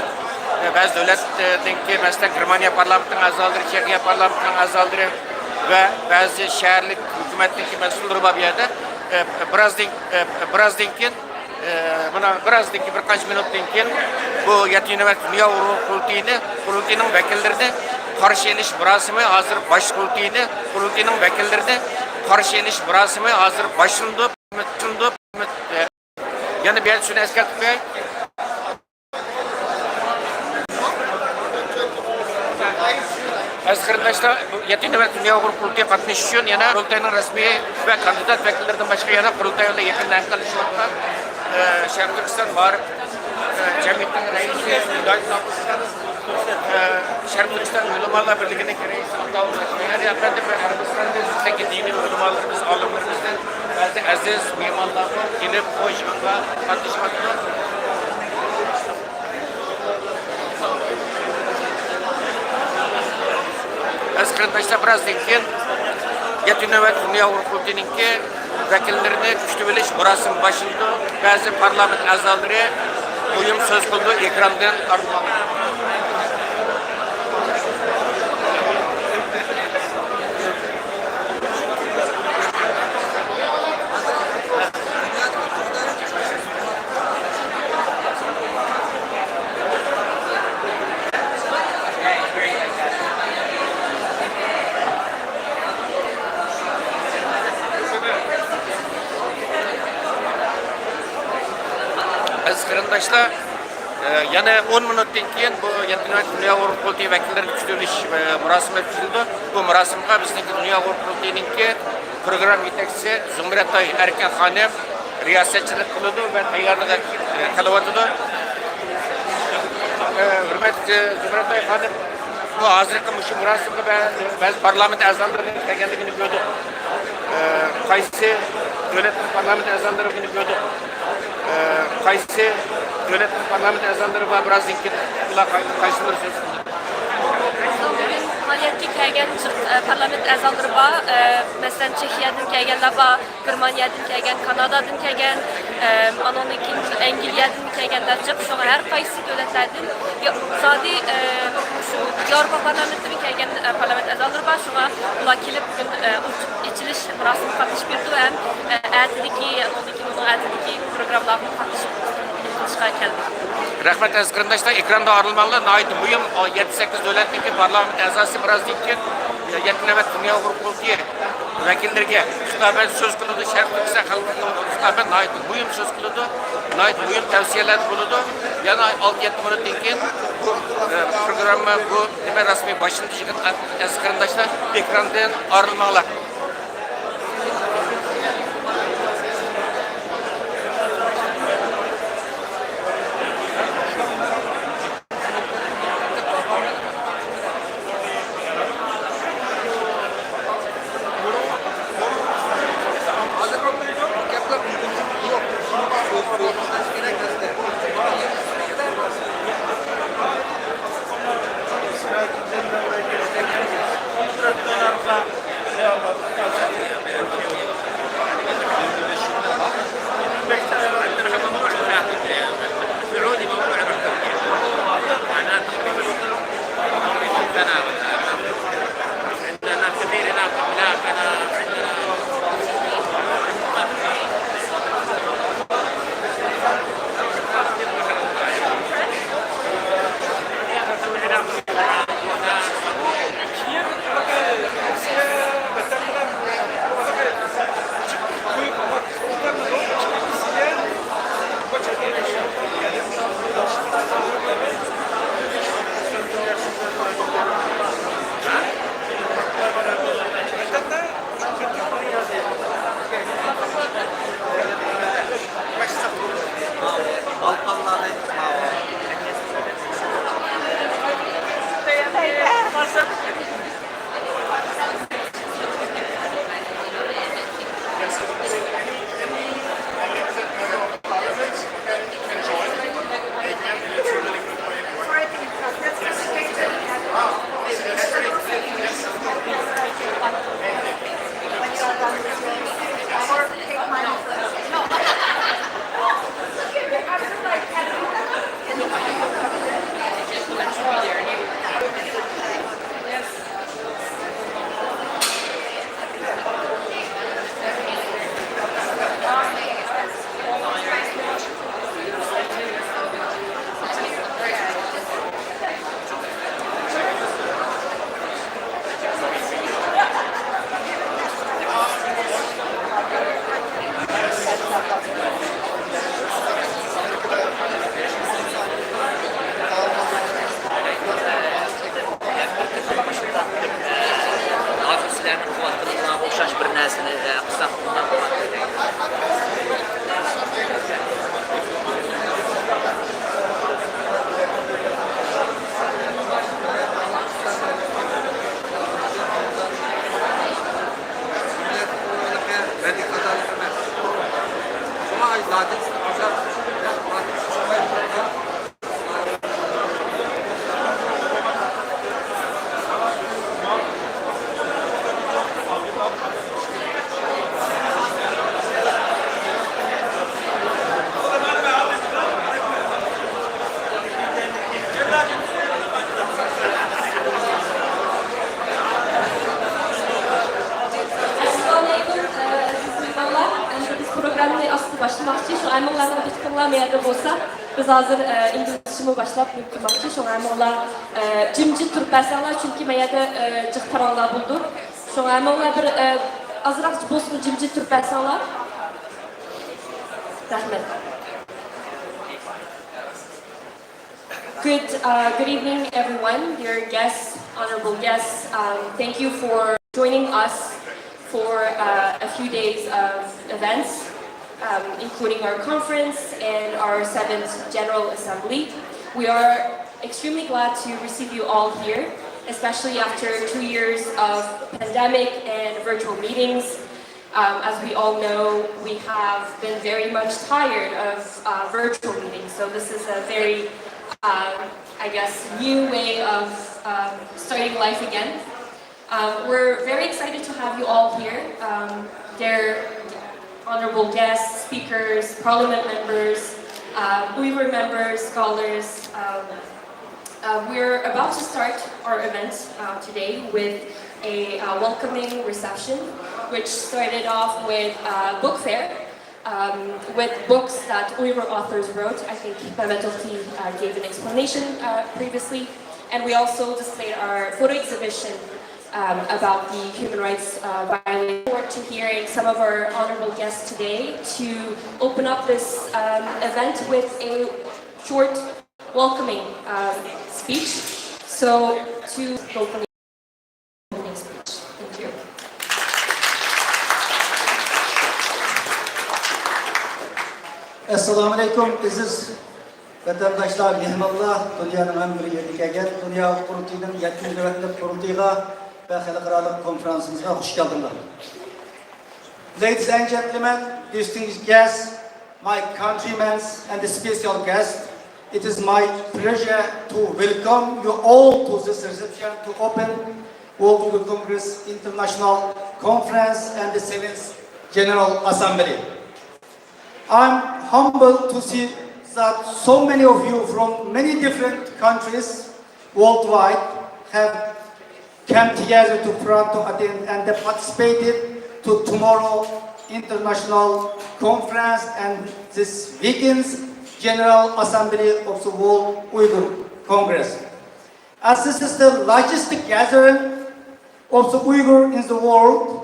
S1: Bazı devletdeki mesela Germaniya parlamentinin azaları, Çekiya parlamentinin azaları ve bazı şehirlik hükümetteki mesulları var bir yerde. Birazdan keyin birkaç minutdan keyin bu Yetinivet Dünya Kurultayı'nın vekillerini karşı eliş murasimi hazır baş Kurultayı'nın vekillerini karşı eliş murasimi hazır başlandı. Yani bir şunu eskertmeye Askerdaşlar Yetinivet Dünya Kurultayı katılış için yana Kurultayı'nın resmi ve kandidat vekillerden başka yana Kurultayı'yla yakından kalışmakta Şarkı Türkistan var. Cemiyet'in reisi Hüdayet Nakıs'tan Şarkı Türkistan Ulumalar Birliği'nin reisi Abdal Meğer efendim ve Arabistan'da sizdeki dini ulumalarımız, alımlarımızdan bazı aziz mimarlar gelip hoş anda katışmakta. Askerdaşlar biraz dinleyin. Yetinivet Dünya Kurultayı'nınki vekillerini güçlü biliş burasının başında bazı parlament azaları uyum söz kıldığı ekrandan armağan. Arkadaşlar yani 10 minuttan keyin bu Yetinivet Dünya Kurultayı vekilleri güçlülüş murasimi ötküzüldü. Bu murasimga bizdeki Dünya Kurultayı'nınki program yetakçisi Zumratay Erkan Hanım riyasetçilik kıldı ve tayyorluk kılıvatıdı. Hürmetli Zumratay Hanım bu hazırki şu murasimga bazı parlament azalarının kelganligini gördük. Qaysi devlet parlament azalları gördük. Qaysi devlet parlament azalları var biraz dinkin ular qaysidir söz qildi.
S9: Bugün maliyetki kelgan parlament a'zolari bor. Masalan, Chexiyadan kelganlar bor, Germaniyadan kelgan, Kanadadan kelgan, anondan keyin Angliyadan kelganlar chiq. Shu har qaysi davlatlardan iqtisodiy shu Yevropa parlamentiga kelgan parlament a'zolari bor. Shunga ular kelib bugün ichilish murosimiga qatnashib berdi va ham atidagi, anondagi, atidagi programlarga qatnashib keldi.
S1: Rahmet azkırındaşlar ekranda arılmalı. Nait buyum 7-8 devletdeki parlament azası biraz dinkin Yetinivet Dünya Kurultayı vekillerine hitaben söz kılıdı. Şerif Türkistan halkına hitaben nait buyum söz kılıdı. Nait buyum tavsiyeler bulundu. Yani 6-7 minut dinkin bu programı bu hemen resmi başını çıkan azkırındaşlar ekrandan arılmalı.
S9: nutqinlar meyada bo'lsa, biz hozir inglizcemi başlap qilmoqchi. Şoňa molar jimjit turib bersaňlar, chunki meyada jiq paranlar buldu. Şoňa molar bir azroq bo'lsin jimjit turib bersaňlar. Rahmat. Good evening, everyone, dear guests, honorable guests. Thank you for joining us for a few days of events, including our conference and our 7th General Assembly. We are extremely glad to receive you all here, especially after 2 years of pandemic and virtual meetings. As we all know, we have been very much tired of virtual meetings, so this is a very I guess, new way of starting life again. We're very excited to have you all here. They're honorable guests, speakers, parliament members, Uyghur members, scholars. We're about to start our event today with a welcoming reception, which started off with a book fair. With books that Uyghur authors wrote. I think Mehmet Okti gave an explanation previously. And we also displayed our photo exhibition about the human rights violation. Forward to hearing some of our honorable guests today to open up this event with a short welcoming speech. So to opening speech. Thank you.
S4: Assalamu alaikum, aziz vatandaşlar, mehmonlar, dünyanın hem bir yerine kelgan, Dünya Qurultayının 7. navbatlik qurultayga ve xalqarалық konferansımıza hoş geldinler. Ladies and gentlemen, distinguished guests, my countrymen and the special guests, it is my pleasure to welcome you all to this reception to open World Uyghur Congress International Conference and the 7th General Assembly. I'm humbled to see that so many of you from many different countries worldwide have come together to Prague to attend and they participated to tomorrow international conference and this weekend's General Assembly of the World Uyghur Congress. As this is the largest gathering of the Uyghur in the world,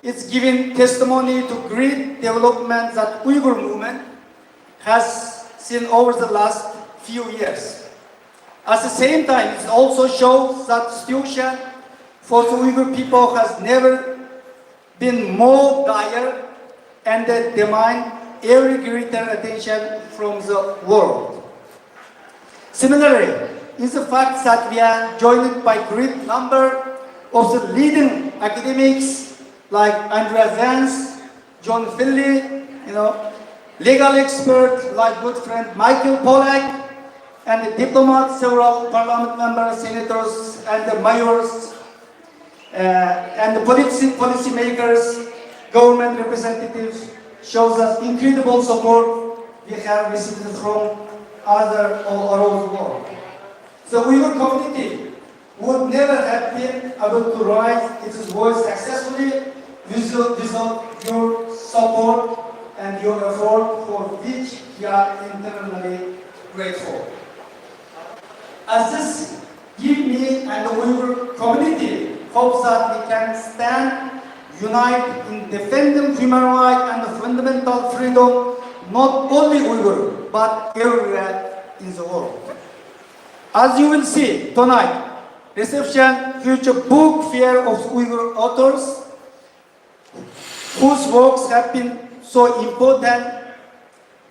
S4: it's giving testimony to great development that Uyghur movement has seen over the last few years. At the same time, it also shows that situation for the Uyghur people has never been more dire and they demand every greater attention from the world. Similarly, is the fact that we are joined by great number of the leading academics like Andrea Vance, John Finley, legal expert like good friend Michael Pollack, and the diplomats, several parliament members, senators, and the mayors, and the policy makers, government representatives, shows us incredible support we have received from other all around the world. The Uyghur community would never have been able to raise its voice successfully without your support and your effort for which we are eternally grateful. As this gives me and the Uyghur community hopes that we can stand united in defending human rights and fundamental freedom, not only Uyghur, but everywhere in the world. As you will see tonight, reception future book fair of Uyghur authors whose works have been so important,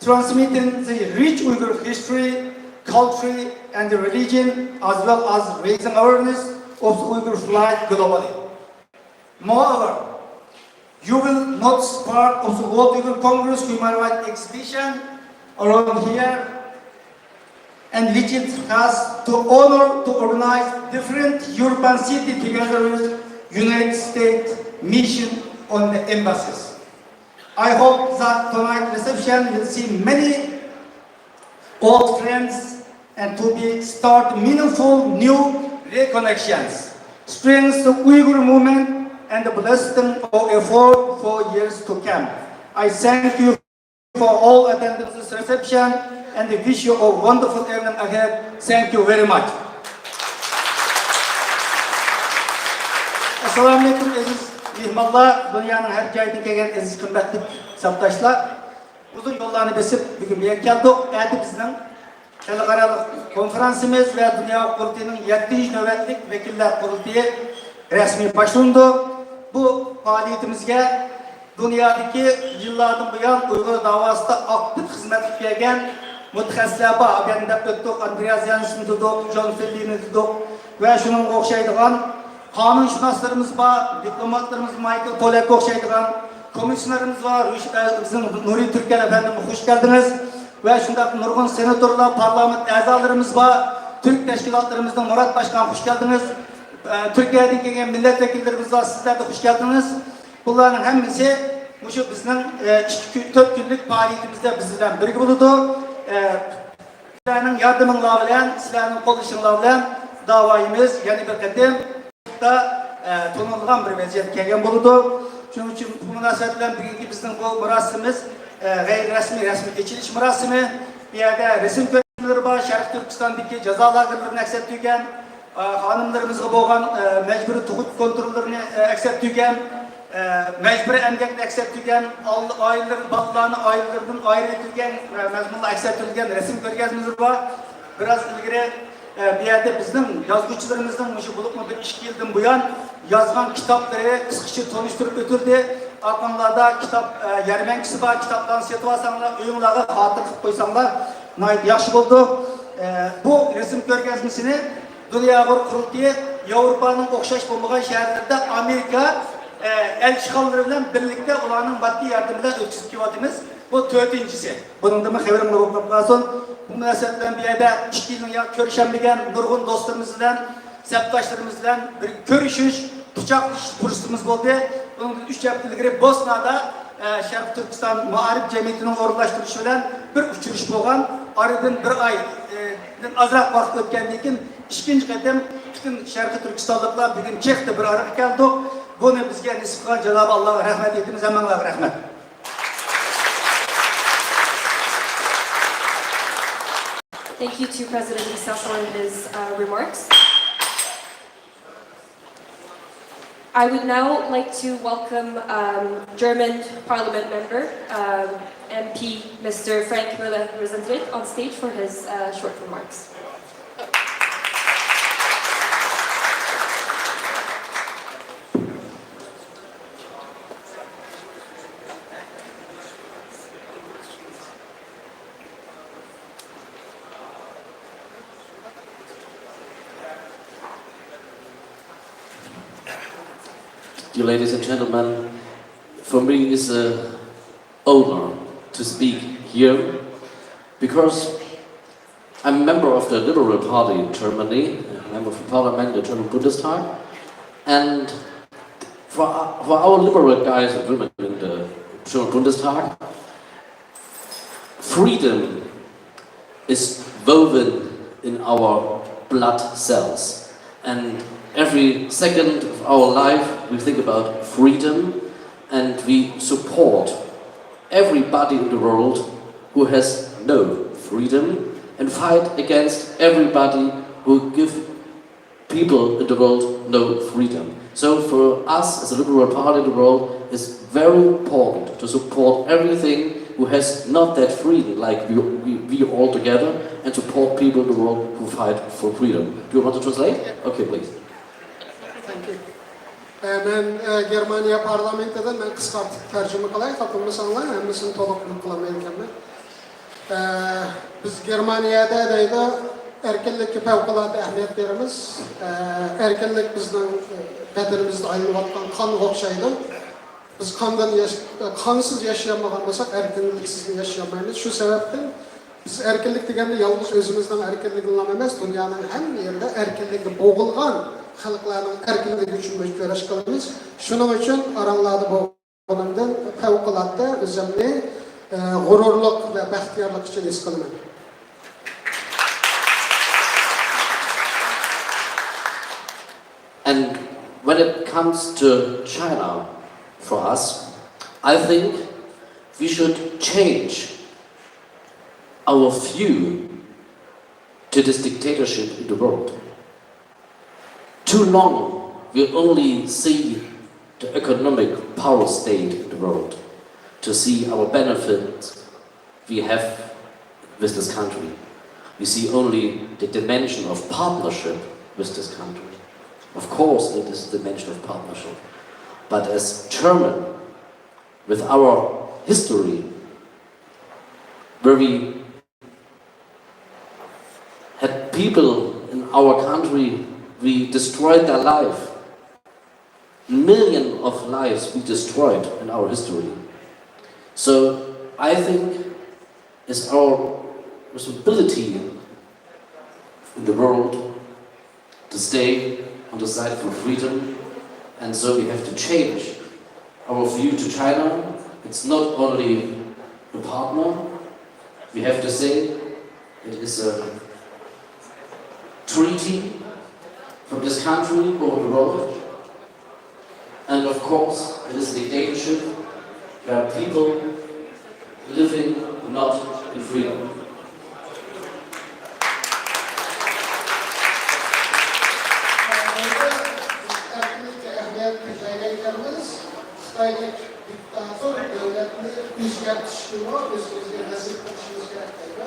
S4: transmitting the rich Uyghur history, culture, and religion, as well as raising awareness of the Uyghur plight globally. Moreover, you will notice part of the World Uyghur Congress Human Rights Exhibition around here, and which it has to honor to organize different European cities together with United States mission on the embassies. I hope that tonight's reception will see many old friends and to be start meaningful new reconnections, strengthen the Uyghur movement and bless them for effort for years to come. I thank you
S2: for all attending this reception and wish you a wonderful evening ahead. Thank you very much. Assalamu alaikum aziz mehmonlar, dunyoning har joyidan kelgan aziz qimmatli sabdoshlar. Uzun yollarni besib bugun bu yerga keldik. Endi bizning xalqaro konferansimiz ve Dünya Qurultayı'nın 7. navbatlik vekiller qurultayı resmi başlandı. Bu faaliyetimizge dünyadaki yıllardan bu yan Uyghur davasında aktif hizmet etken mutaxassislar var. Ben de öttük, Andreas Jansen'i dedik, John Fellini dedik ve şunun okşaydıgan kanunshunoslarimiz var, diplomatlarımız Michael Pollak'a okşaydıgan komisyonlarımız var. Bizim Nuri Türkel efendim hoş geldiniz. Ve şundak nurgun senatörler, parlament azalarımız var. Türk teşkilatlarımızdan Murat Başkan hoş geldiniz. Türkiye'den gelen milletvekillerimiz var, sizler de hoş geldiniz. Bunların hepsi şu bizden 4 günlük faaliyetimizde bizden birlikte bulundu. Sizlerin yardımınla bilen, sizlerin konuşunla bilen davayımız yani bir kadem da tonulgan bir vaziyet kelgen bulundu. Şunun için bu münasebetle bugünkü bizden bu murasimimiz gayri resmi geçiliş murasimi. Bir yerde resim köşkleri var, Şarkı Türkistan'daki ceza lagırlarını aksettiğen, hanımlarımızga bo'lgan mecburi tug'ut kontrollerini aksettiğen, mecburi emgakni aksettiğen, ailelerinin balalarını ailelerden ayrı etilgen, mezmunla aksettiğen resim ko'rgazmamiz var. Biraz ilgili bir yerde bizim yazgıçlarımızdan şu bulukma bir 2 yıldan bu yan yazgan kitapları kısaca tanıştırıp götürdü. Aklımda kitap yarmankisi var, kitaptan setip alsanlar, uyumlarga hatır kılıp koysanlar, yaxşı oldu. Bu resim ko'rgazmasini Dünya Qurultayı Avrupa'nın okşaş bulmagan şehirlerde Amerika elçihalları bilen birlikte olanın maddi yardımıyla ötküzüp kivatımız. Bu 4-incisi. Bunun da mı xebirimle okup kalsın. Bu münasebetle bir yerde 2 yılın görüşemligen nurgun dostlarımızla, septaşlarımızla bir görüşüş, bıçaklış fırsatımız oldu. Bunun 3 yaptığını Bosna'da Şarkı Türkistan Muharip Cemiyeti'nin orunlaştırışıyla bir uçuruş olgan. Aradan bir aydan azrak vakit ötkendiğinden ikinci kadem bütün Şarkı Türkistanlıklar bugün çekti bir araya geldi. Bunu bizge nisip kılan Cenab-ı Allah'a rahmet ettiğimiz emanlığa rahmet.
S10: Thank you to President Issa for his remarks. I would now like to welcome German Parliament member, MP Mr. Frank Müller-Rosendrecht on stage for his short remarks.
S11: Dear ladies and gentlemen, for me it's an honor to speak here because I'm a member of the Liberal Party in Germany, a member of the Parliament, the German Bundestag, and for our liberal guys and women in the German Bundestag, freedom is woven in our blood cells, and every second of our life we think about freedom and we support everybody in the world who has no freedom and fight against everybody who give people in the world no freedom. So for us as a liberal party in the world, it's very important to support everything who has not that freedom, like we all together, and support people in the world who fight for freedom. Do you want to translate? Okay, please.
S3: Ben Germaniya parlamentidan ben qisqartib tarjima qilay, xatımızsanlar, hammasini to'liq qilmayman. Biz Germaniyada deydi, erkinlikka favqulodda ahamiyat beramiz. Erkinlik bizning bedenimizda aylanayotgan qonga o'xshaydi. Biz qonsiz yashayolmagan bo'lsak, erkinliksiz yashayolmaymiz. Shu sababdan biz erkinlik deganda yalnız o'zimizning erkinligini emas, dunyoning hamma yerida erkinlikka bo'g'ilgan xalqlarning erkinligi uchun kurash qilamiz. Shuning uchun oranglarda bo'lganimdan favqulodda o'zimni g'ururlik va baxtiyorlik uchun his qilaman.
S11: And when it comes to China, for us, I think we should change our view to this dictatorship in the world. Too long we only see the economic power state in the world, to see our benefits we have with this country. We see only the dimension of partnership with this country. Of course it is the dimension of partnership, but as German, with our history, where we had people in our country, we destroyed their life. Millions of lives we destroyed in our history. So I think it's our responsibility in the world to stay on the side for freedom, and so we have to change our view to China. It's not only a partner, we have to say it is a treaty from this country over the world. And of course, it is a dictatorship where people living not in freedom.
S3: Xitoylik diktator devletni o'zgartirishi bor, o'zimizga nasib qilishimiz kerak deydi.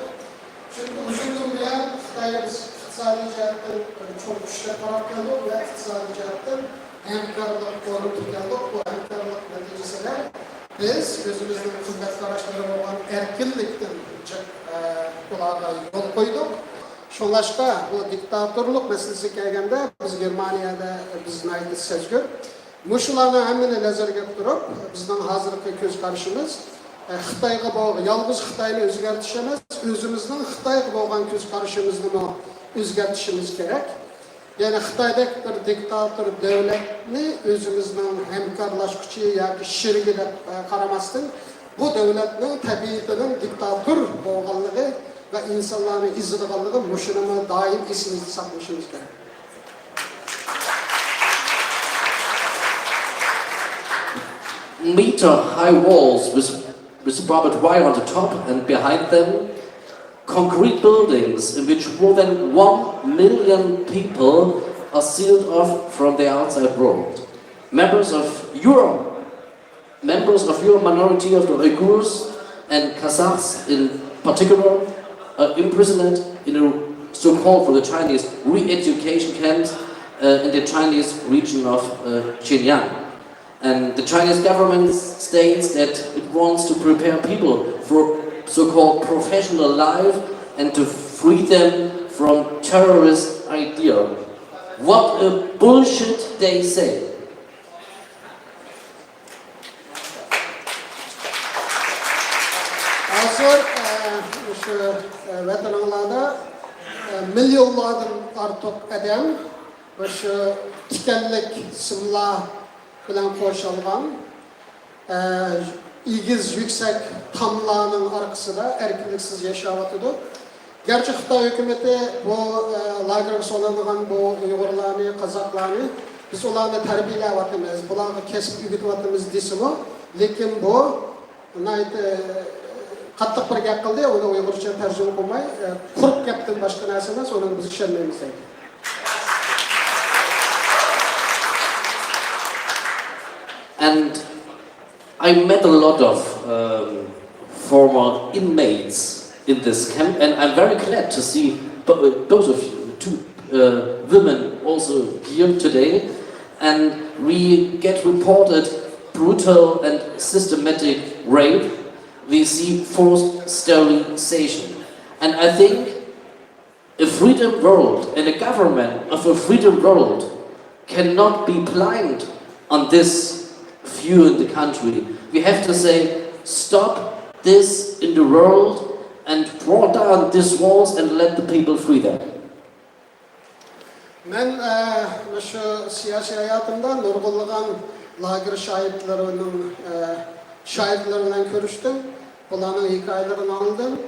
S3: Chunki uzun bilan Xitoyga biz iqtisodiy jihatdan cho'q kuchlar qarab keldik va iqtisodiy jihatdan hamkorlik ko'rib turgandik. Bu hamkorlik natijasida biz o'zimizning xizmat qarashlari bo'lgan erkinlikdan ularga yo'l qo'ydik. Shunlashqa bu diktatorlik masalasiga kelganda biz Germaniyada bizni aytib sezgur. Muşularni hammani nazarga turib, bizning hozirgi ko'z qarashimiz Xitoyga bog'liq, yolg'iz Xitoyni o'zgartirish emas, o'zimizning Xitoyga bo'lgan ko'z qarashimizni o'zgartirishimiz kerak. Ya'ni Xitoydek bir diktator davlatni o'zimizning hamkorlashuvchi yoki sherigi deb qaramasdan, bu davlatning tabiatining diktator bo'lganligi va insonlarni izlaganligi mushuni doim esimizda saqlashimiz kerak.
S11: Meter-high walls with barbed wire on the top, and behind them concrete buildings in which more than 1 million people are sealed off from the outside world. Members of your minority of the Uyghurs and Kazakhs in particular are imprisoned in a so-called for the Chinese re-education camps in the Chinese region of Xinjiang. And the Chinese government states that it wants to prepare people for so-called professional life and to free them from terrorist idea. What a bullshit they say.
S3: Hazır şu vatanlarda milyonlardan artık adam ve şu tikenlik simla bilen koşulgan ilgiz yüksek tamlarının arkasında erkinliksiz yaşayatıdı. Gerçi Xitoy hükümeti bu lagerga solingan bu Uyg'urlarni, Qozaqlarni biz ularni tarbiyalavyapmiz, bularga kesib o'rgatyapmiz desimi, lekin bu qattiq bir gap qildi, uni Uyg'urcha tarjima qilmay, quruq gapdan boshqa narsa emas, uni biz tushunmaymiz.
S11: And I met a lot of former inmates in this camp, and I'm very glad to see both of you, two women also here today. And we get reported brutal and systematic rape. We see forced sterilization. And I think a freedom world and a government of a freedom world cannot be blind on this view in the country. We have to say, stop this in the world and draw down these walls and let the people free them.
S3: Ben şu siyasi hayatımda nurgulluğun lager şahitlerle görüştüm. Bunların hikayelerini aldım.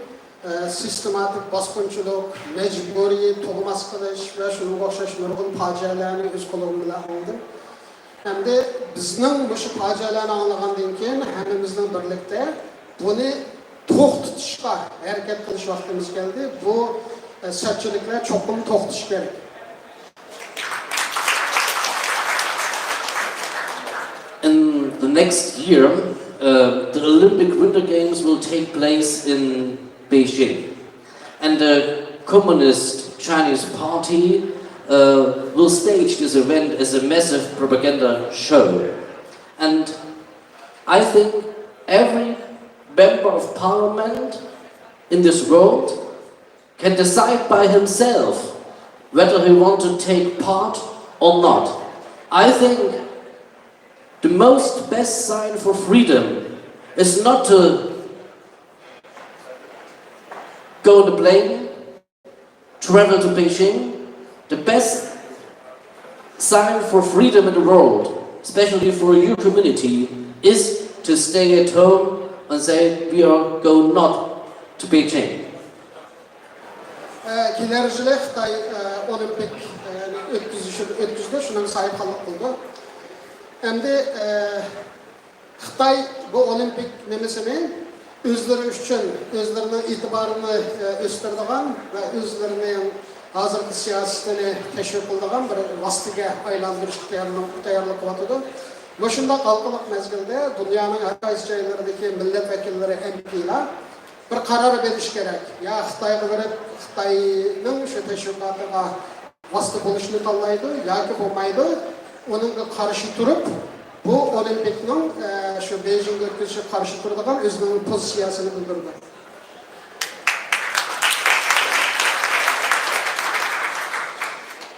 S3: Sistematik baskınçılık, mecburi to'g'mas qilish ve shunga o'xshash nurg'un fojialarni o'z qo'lim bilan oldim. Hamda bizning bu fajialarni anglagandan keyin hammamizning birlikda buni to'xtatishga harakat qilish vaqtimiz keldi. Bu sirtchiliklar cho'qim to'xtatish kerak.
S11: In the next year, the Olympic Winter Games will take place in Beijing, and the Communist Chinese Party will stage this event as a massive propaganda show. And I think every member of parliament in this world can decide by himself whether he wants to take part or not. I think the most best sign for freedom is not to go on the plane, travel to Beijing. The best sign for freedom in the world, especially for your community, is to stay at home and say we are going not to Beijing.
S3: Kelerjile Xitay olimpik ötküzde şunun sahiphanlık kıldı. Endi Xitay bu olimpik nemesini özleri üçün, özlerinin itibarını östürdiğen ve özlerinin hazırki siyasetini teşvik kıldıgan bir vasıtaga aylandırışga tayyorlik qilyapti. Boshunda xalqaro mezgilde dünyanın har qaysi joylaridagi millat vakillari MP'lar bir qaror berish kerak. Ya Xitoyga berib Xitoyning shu tashviqotiga vasita bo'lishni tanlaydi yoki bo'lmaydi. Onunga qarshi turib bu olimpikning shu Beijingga o'tkazishga qarshi turadigan o'zining pozitsiyasini bildirdi.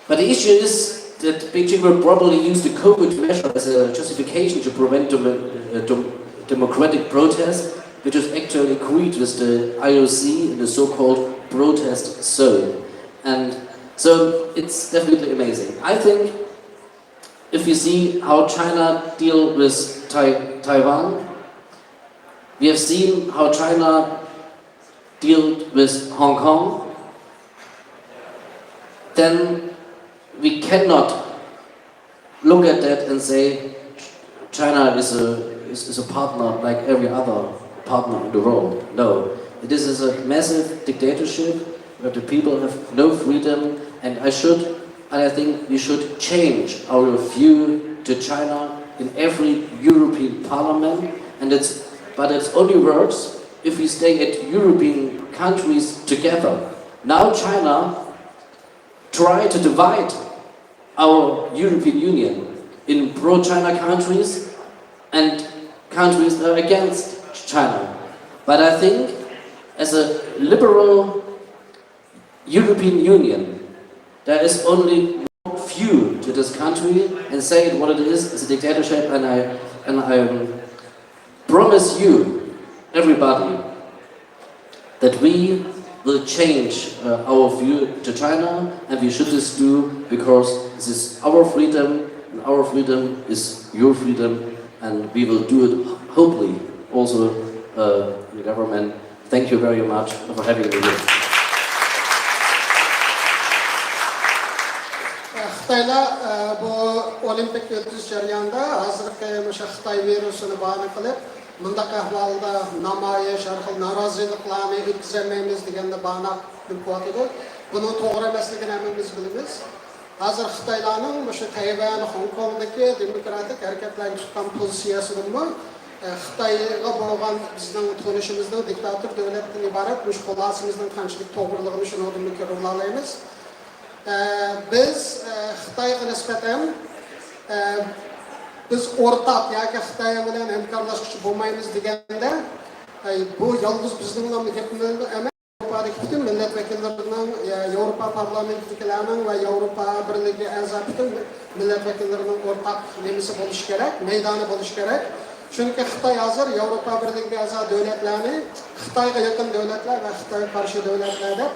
S11: But the issue is that Beijing will probably use the COVID measure as a justification to prevent democratic protest, which is actually agreed with the IOC in the so-called protest zone. And so it's definitely amazing. I think if you see how China deal with Taiwan, we have seen how China dealt with Hong Kong, then we cannot look at that and say China is a partner like every other partner in the world. No, this is a massive dictatorship where the people have no freedom, and I think we should change our view to China in every European parliament, but it only works if we stay at European countries together. Now China try to divide our European Union in pro-China countries and countries that are against China. But I think as a liberal European Union, there is only one view to this country and say it what it is, it's a dictatorship, and I promise you, everybody, that we will change our view to China, and we should this do because this is our freedom, and our freedom is your freedom, and we will do it hopefully also in the government. Thank you very much for having me here.
S3: Xitaylar bu olimpik o'tkazish jarayonida hozirgi o'sha Xitoy virusini bahona qilib, bunday ahvolda namoyish, har xil noroziliklarni o'tkazolmaymiz deganda bahona qilib qo'yadi. Buni to'g'ri emasligini hammamiz bilamiz. Hozir Xitoylarning o'sha Tayvan, Hong Kongdagi demokratik harakatlarga tutgan pozitsiyasidan Xitoyga bo'lgan bizning tanishimizning diktator davlatdan iborat bu xulosamizning qanchalik to'g'riligini shundan ko'rib olamiz. Biz Xitoyga nisbatan biz o'rtaq yoki Xitoy bilan hamkorlashmoqchi bo'lmaymiz deganda bu yolg'iz bizning mamlakatimiz emas, Yevropadagi butun millat vakillarining, Yevropa parlamentidagilarning va Yevropa birligi a'zo butun millat vakillarining o'rtaq nemisi bo'lishi kerak, maydoni bo'lishi kerak. Chunki Xitoy hozir Yevropa birligiga a'zo davlatlarni Xitoyga yaqin davlatlar va Xitoyga qarshi davlatlarda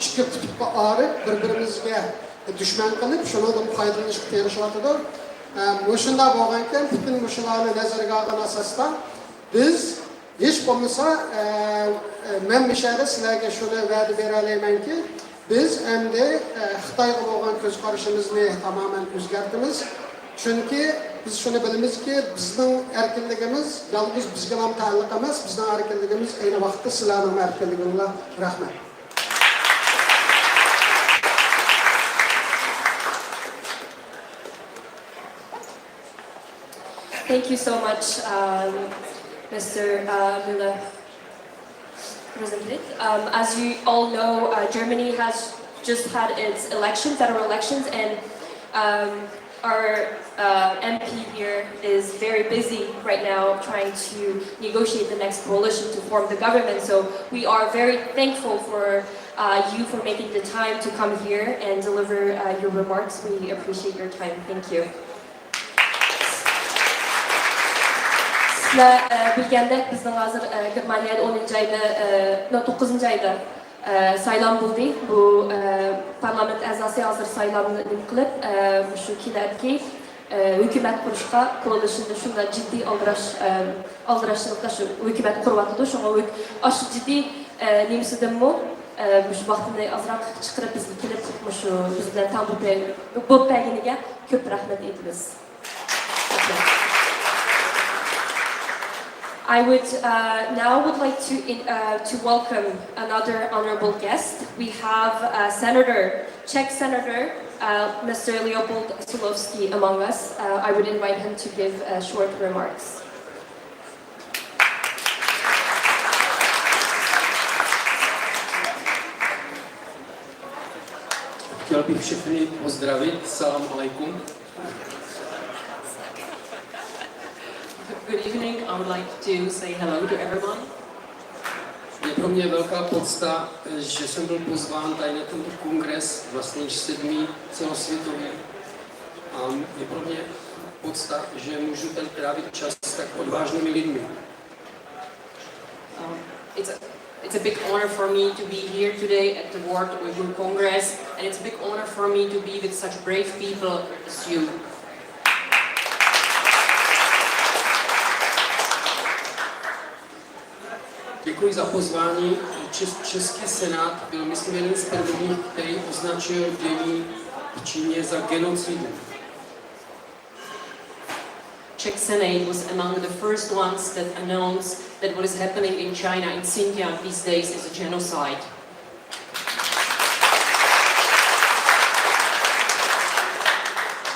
S3: ikki qutbga olib bir-birimizga dushman qilib, shundan foydalanishga tirishayotdi. Shunda bo'lgankan, butun shularni nazarga olgan asosda biz hech bo'lmasa men mishara sizlarga shuni va'da bera olamanki, biz endi Xitoyga bo'lgan ko'z qarashimizni tamoman o'zgartiramiz. Çünkü biz şunu biliriz ki bizning erkinligimiz yalnız bizga ham taalluq emas, bizning erkinligimiz ayni vaqtda sizlarning erkinliginglar. Rahmat.
S10: Thank you so much, Mr. Müller. As you all know, Germany has just had its federal elections, and our MP here is very busy right now trying to negotiate the next coalition to form the government. So we are very thankful for you for making the time to come here and deliver your remarks. We appreciate your time. Thank you. Sizler bilgəndək bizden hazır Germaniyada 10-cu ayda, 9-cu ayda saylam buldu. Bu parlament əzası hazır saylamını qılıb, şu kilərki hükümet kuruşqa, koalisyonda şunda ciddi aldıraşlıqda şu hükümet kurvatıdı. Şuna aşı ciddi nemisidim mu? Şu vaxtını azraq çıxırıb bizni kilib, bizden tam bu pəyinigə köp rəhmət ediniz. I would now like to welcome another honorable guest. We have Czech Senator, Mr. Leopold Sulovsky among us. I would invite him to give short remarks.
S12: Chtěl bych všechny pozdravit. Salam alaikum.
S13: Good evening. I would like to say hello to everyone.
S12: Je pro mě velká podsta, že jsem byl pozván tady na tento kongres, vlastně již 7. celosvětový. A je pro mě podsta, že můžu tady trávit čas s tak odvážnými lidmi.
S13: It's a big honor for me to be here today at the World Uyghur Congress, and it's a big honor for me to be with such brave people as you.
S12: Děkuji za pozvání. Český senát byl, myslím, jeden z prvních, který označil dění v Číně za genocidu.
S13: Czech Senate was among the first ones that announced that what is happening in China, in Xinjiang these days, is a genocide.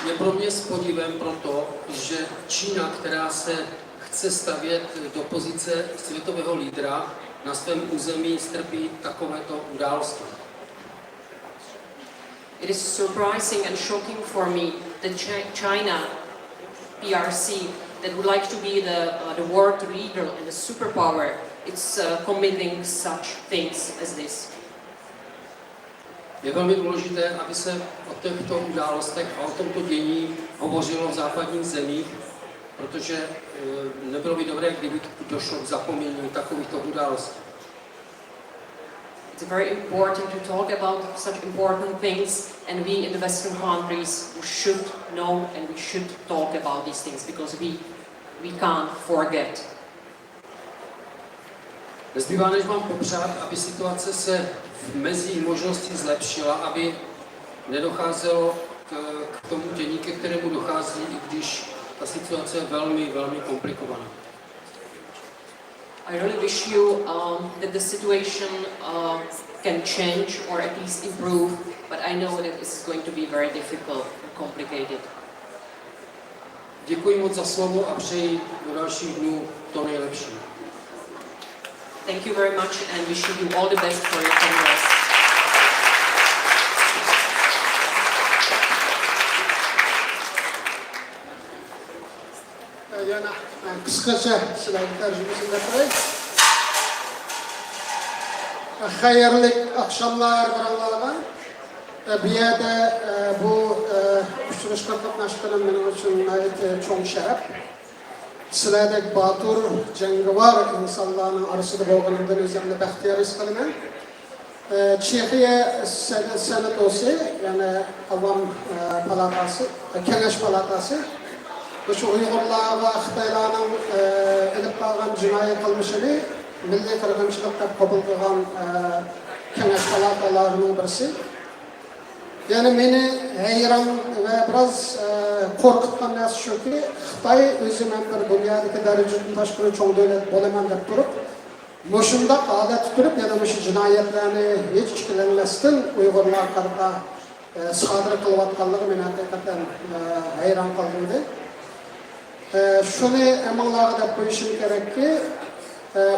S12: Je pro mě s podivem proto, že Čína, která se chce stavět do pozice světového lídra, na svém území strpí takovéto události.
S13: It is surprising and shocking for me that China, PRC, that would like to be the world leader and the superpower, it's committing such things as this.
S12: Je velmi důležité, aby se o těchto událostech a o tomto dění hovořilo v západních zemích, protože nebylo by dobré, kdyby došlo k zapomnění takovýchto událostí.
S13: It's very important to talk about such important things, and we in the Western countries should know and we should talk about these things because we can't forget.
S12: Nezbývá, než vám popřát, aby situace se v mezích možností zlepšila, aby nedocházelo k tomu dění, ke kterému dochází, i když ta situace je velmi, velmi komplikovaná.
S13: I really wish you that the situation can change or at least improve, but I know that this is going to be very difficult and complicated.
S12: Děkuji moc za slovo a přeji do dalších dnů to nejlepší.
S13: Thank you very much and wishing you all the best for your congress.
S3: Yana kısaca sizlerle tercümesini yapayım. Hayırlı akşamlar buralardan. Bir yerde bu uçuruşta katlaştığım benim için gayet çok şeref. Sizlerdeki batur, cengivar insanların arasında bolğanımdan özlemle bəxtiyar his qılıman. Çexiya senatosu, yani Avam palatası, Kengeş palatası, şu Uyg'urlarga Xitoylarning ilib qolgan jinoyat qilmishini milliy qirg'inchilikda qabul qilgan kengash palatalarining birisi. Yani beni hayran ve biraz korkutkan narsa shuki, Xitoy o'zi men bir dunyodagi darajadan tashqari cho'ng davlat bo'laman deb turib, mushundaq odat turib, yana shu jinoyatlarni hech ikkilanmasdan Uyg'urlar qarata sodir qilayotganligi meni haqiqatan hayron qoldirdi. Shuni amallarga deb qo'yishim kerakki,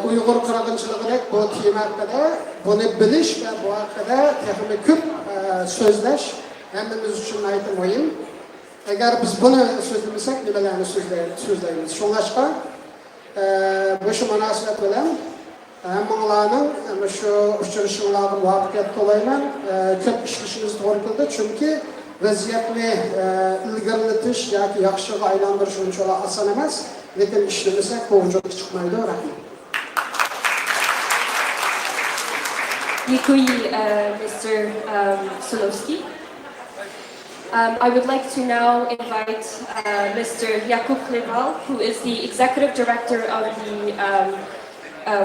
S3: Uyg'ur qirg'inchiligidek bu tema haqida buni bilish va bu haqida texnik ko'p so'zlash hammamiz uchun aytib o'yin. Agar biz buni so'zlamasak, nimalarni so'zlaymiz? Shunlashqa bu shu munosabat bilan hammanglarning shu uchrashuvlarga muvaffaqiyat tilayman. Ko'p ishlashingiz to'g'ri keldi, chunki vaziyatni ilgarilatish yoki yaxshiga aylantirish unchalik oson emas, lekin ishlamasak bu vujudga chiqmaydi. Rahmat.
S10: Yikuyi, Mr. Sulowski. I would like to now invite Mr. Jakub Kleval, who is the Executive Director of the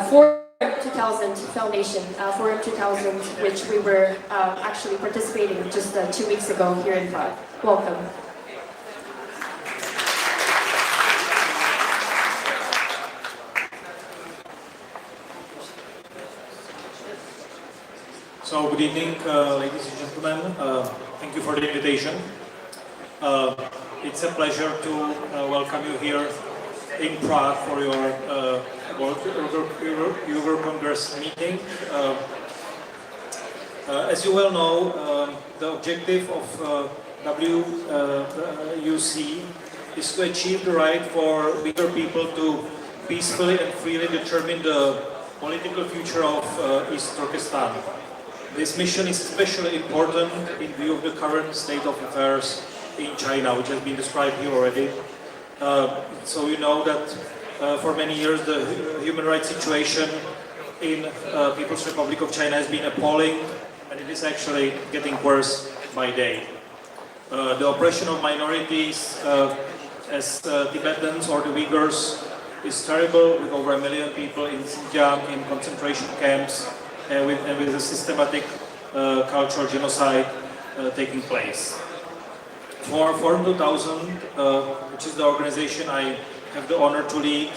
S10: Forum 2000 Foundation, Forum 2000, which we were actually participating just 2 weeks ago here in Prague. Welcome.
S14: So, good evening, ladies and gentlemen. Thank you for the invitation. It's a pleasure to welcome you here in Prague for your World Uyghur Congress meeting. As you well know, the objective of WUC is to achieve the right for Uyghur people to peacefully and freely determine the political future of East Turkestan. This mission is especially important in view of the current state of affairs in China, which has been described here already. So you know that for many years the human rights situation in People's Republic of China has been appalling, and it is actually getting worse by day. The oppression of minorities as Tibetans or the Uyghurs is terrible, with over 1 million people in Xinjiang in concentration camps, and with a systematic cultural genocide taking place. For Forum 2000, which is the organization I have the honor to lead,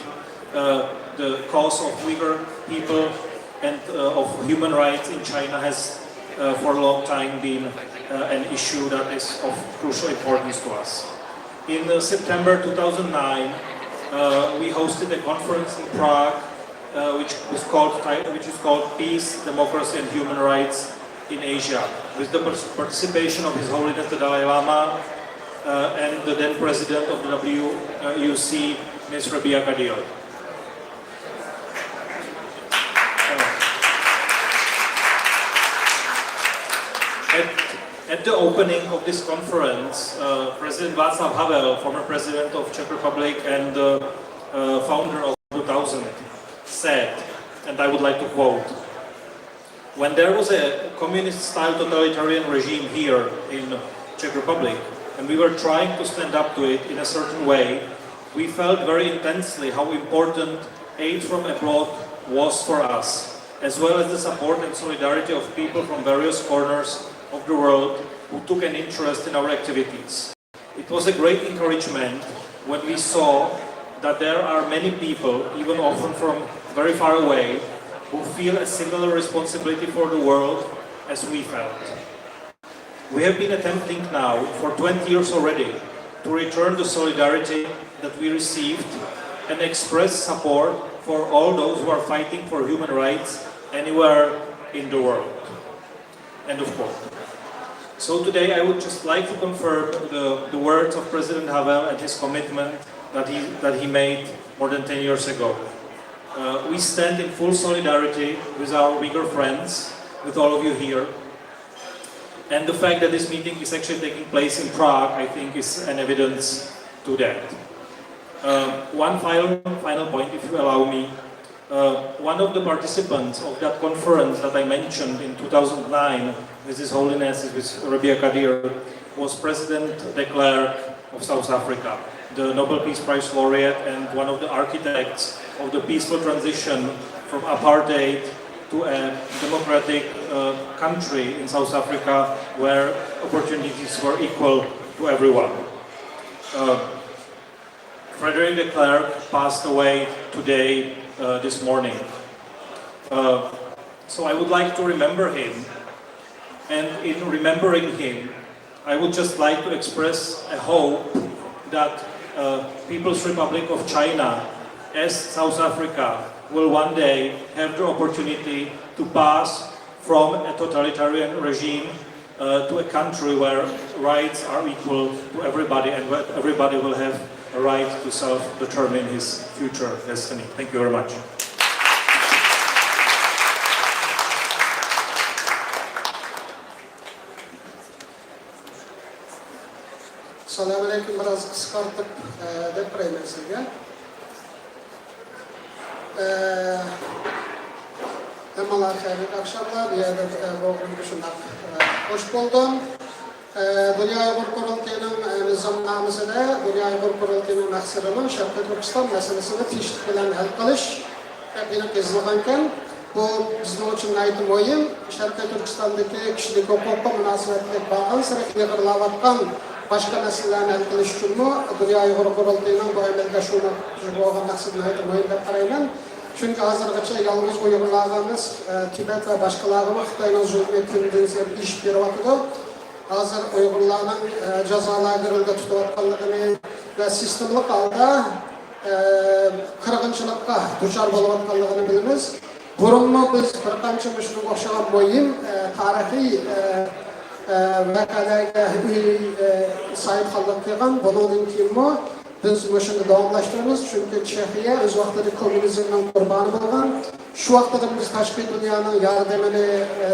S14: the cause of Uyghur people and of human rights in China has for a long time been an issue that is of crucial importance to us. In September 2009, we hosted a conference in Prague which is called Peace, Democracy and Human Rights in Asia, with the participation of His Holiness the Dalai Lama and the then President of the WUC, Ms. Rabia Kadir. At the opening of this conference, President Václav Havel, former President of Czech Republic and founder of 2000, said, and I would like to quote, "When there was a communist-style totalitarian regime here in Czech Republic, and we were trying to stand up to it in a certain way, we felt very intensely how important aid from abroad was for us, as well as the support and solidarity of people from various corners of the world who took an interest in our activities. It was a great encouragement when we saw that there are many people, even often from very far away, who feel a similar responsibility for the world as we felt. We have been attempting now for 20 years already to return the solidarity that we received and express support for all those who are fighting for human rights anywhere in the world." End of quote. So today I would just like to confirm the words of President Havel and his commitment that he made more than 10 years ago. We stand in full solidarity with our Uyghur friends, with all of you here. And the fact that this meeting is actually taking place in Prague, I think, is an evidence to that. One final point, if you allow me. One of the participants of that conference that I mentioned in 2009 with His Holiness, with Rabia Kadir, was President de Klerk of South Africa, the Nobel Peace Prize laureate and one of the architects of the peaceful transition from apartheid to a democratic country in South Africa where opportunities were equal to everyone. Frederick de Klerk passed away today, this morning. So I would like to remember him, and in remembering him, I would just like to express a hope that People's Republic of China, as South Africa, will one day have the opportunity to pass from a totalitarian regime to a country where rights are equal to everybody and where everybody will have a right to self-determine his future destiny. Thank you very much.
S3: Assalamu alaikum, biraz kıskartıp depreyim sizge. Emalar hayırlı akşamlar, bir yerde boğulun düşünmek hoş buldum. Dünya Uyghur Kurultayı'nın nizamnamesinde Dünya Uyghur Kurultayı'nın maksırının Şarkı Türkistan meselesini tiştik bilen hal kılış hep yazılganken bu bizim için aytım oyun Şarkı Türkistan'daki kişilik hukuka münasebetlik bağın sırak yığırlavatkan başka meselelerni hal kılış için mi Dünya Uyghur Kurultayı'nın bu emelde şunu boğan maksırını aytım oyun dep qarayman. Çünkü hazırgacha yalnız Uygurlarımız Tibet ve başkalarımız Xitoyning zulm ettiğinizde iş beriyotidi. Hazır Uygurlarning jazolarga tutayotganligini ve sistemlik holda qirg'inchilikqa duchor bo'layotganligini bilamiz. Burunmi biz bir qancha shunga o'xshagan muhim tarixiy voqealarga sahibxonlik qilgan. Bundan keyinmi biz shuni davomlashtiramiz. Chunki Chexiya o'z vaqtida kommunizmning qurboni bo'lgan. Shu vaqtda biz tashqi dunyoning yordamini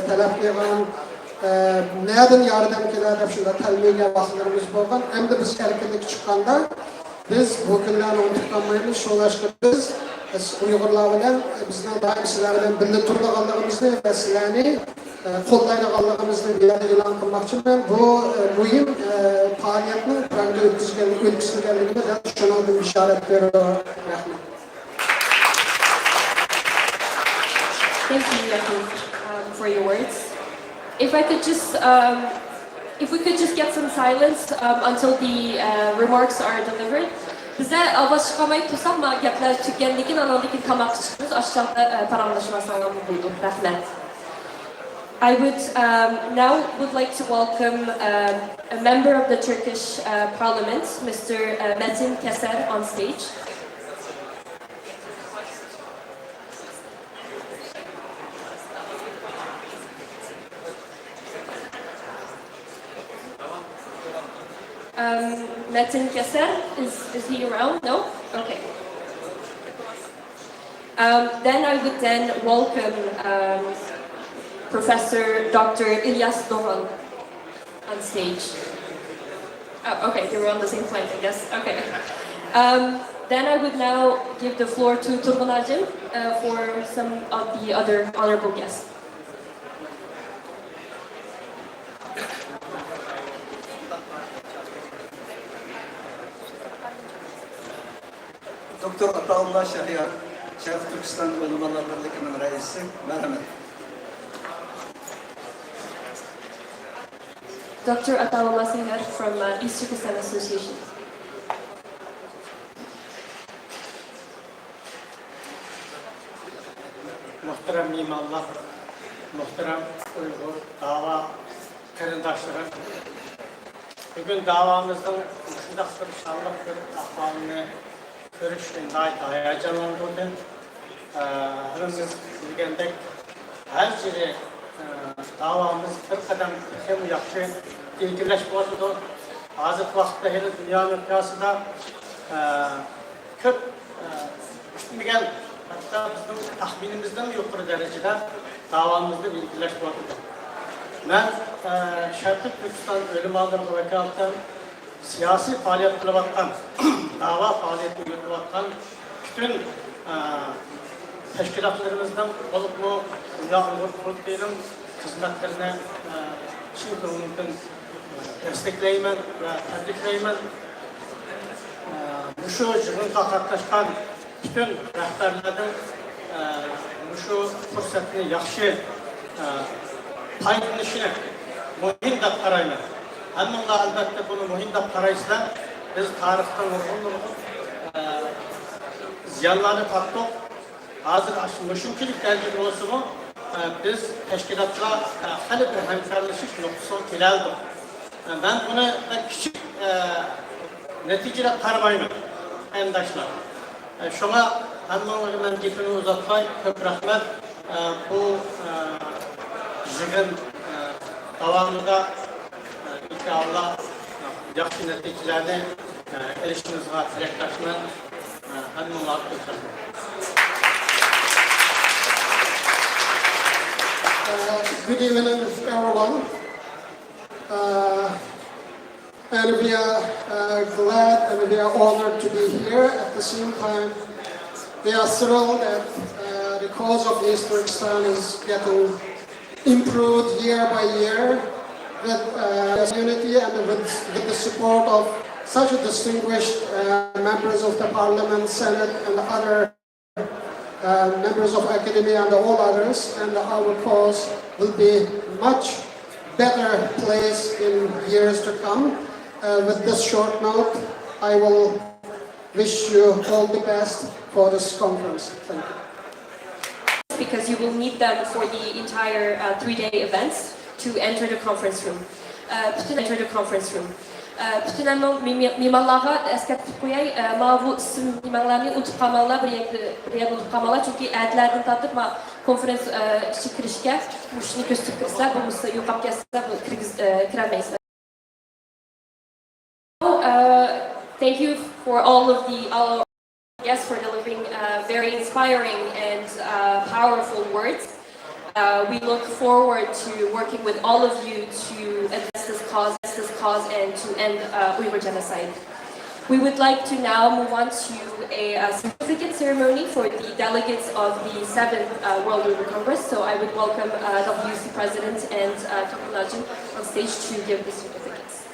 S3: talab qilgan. Nereden yardım keler hep şunda telmiye vakitlerimiz bo'lgan. Hem de biz erkinlik çıkkanda biz bu günlerini unutmayız. Şolaşkı biz Uygurlar bilen bizden daim sizlerle birlikte turduğumuzda ve sizlerini qo'llaydiganligimizni bir yerde e'lon qilmoqchi için ben bu mühim faaliyetni Pragda o'tkazilganligini shundan ishorat beraman. Rahmat.
S10: Thank you, Yakub, for your words. If we could just get some silence until the remarks are delivered. Bize avaş çıkamayıp tutsam mı gaplar tükenlikin anandikin kamak çıkıyoruz. Aşağıda paranlaşmasına bulduk. Rahmet. I would now like to welcome a member of the Turkish Parliament, Mr. Metin Keser, on stage. Metin Keser, is he around? No? Okay. Then I would then welcome Professor Dr. Ilyas Doğan on stage. Oh, okay, they were on the same plane, I guess. Okay. Then I would now give the floor to Turgun Acem for some of the other honorable guests.
S15: Doktor Ataullah Şahriyar, Şerif Türkistan Ulemalar Birliği'nin reisi, merhamet.
S10: Dr. Ataullah Şahriyar from East Turkestan Association.
S16: Muhterem imanlar, muhterem Uygur dava kırındaşları. Bugün davamızın şundaq bir şanlıq bir ahvalını görüşün gayet heyecanlandırdı. Hepimiz bilgendek her biri davamız bir kadem hem yaxşı ilgileş oldu. Hazır vaxtda hele dünya miqyasında köp kütmegen hatta bizim tahminimizden yukarı derecede davamızda ilgileş oldu. Ben Şarkı Türkistan Ölüm Aldırma Vekalı'ndan siyasi faaliyet kılıvattan, dava faaliyeti yürütüvattan bütün teşkilatlarımızdan olup mu Dünya Uyghur Kurultayı'nın hizmetlerine şimdi mümkün destekleymen ve tebrikleymen. Şu yığınla katlaşkan bütün rehberlerden şu fırsatını yaxşı paylanışını muhim dep qarayman. Hammalar albatta bunu muhim dep qaraysizlar. Biz tarixdan nurg'un ziyanlarni tatdik. Hozir mushunchalik darajada bo'lsa-mu, biz tashkilotlar hali bir hamkorlashish nuqtasiga keldik. Ben buni kichik natijalar qaramayman, qarindoshlar. Shunga hammalarga men gapini uzatmay, ko'p rahmat. Bu yig'in davomida inshaalloh yaxshi natijalarni erishishimizga tilakdoshman. Hammalarga rahmat.
S3: Good evening, everyone. And we are glad and we are honored to be here. At the same time, we are thrilled that the cause of East Turkestan is getting improved year by year with unity and with the support of such distinguished members of the Parliament, Senate, and other members of academia and all others, and our cause will be much better place in years to come. With this short note, I will wish you all the best for this conference. Thank you.
S10: Because you will need them for the entire 3-day events to enter the conference room. Bütün mimarlara eskatib qo'yay, mana bu ism mimarlarning o'tib qolmalar, bir yerda o'tib qolmalar, chunki adlardan tortib konferens ichiga kirishga shuni ko'rsatib kirsizlar, bo'lmasa yo'qolib ketsa kirolmaysizlar. Thank you for all guests for delivering very inspiring and powerful words. We look forward to working with all of you to address this cause and to end Uyghur genocide. We would like to now move on to a certificate ceremony for the delegates of the 7th World Uyghur Congress. So I would welcome WUC President and Kapil Najin on stage to give the certificates.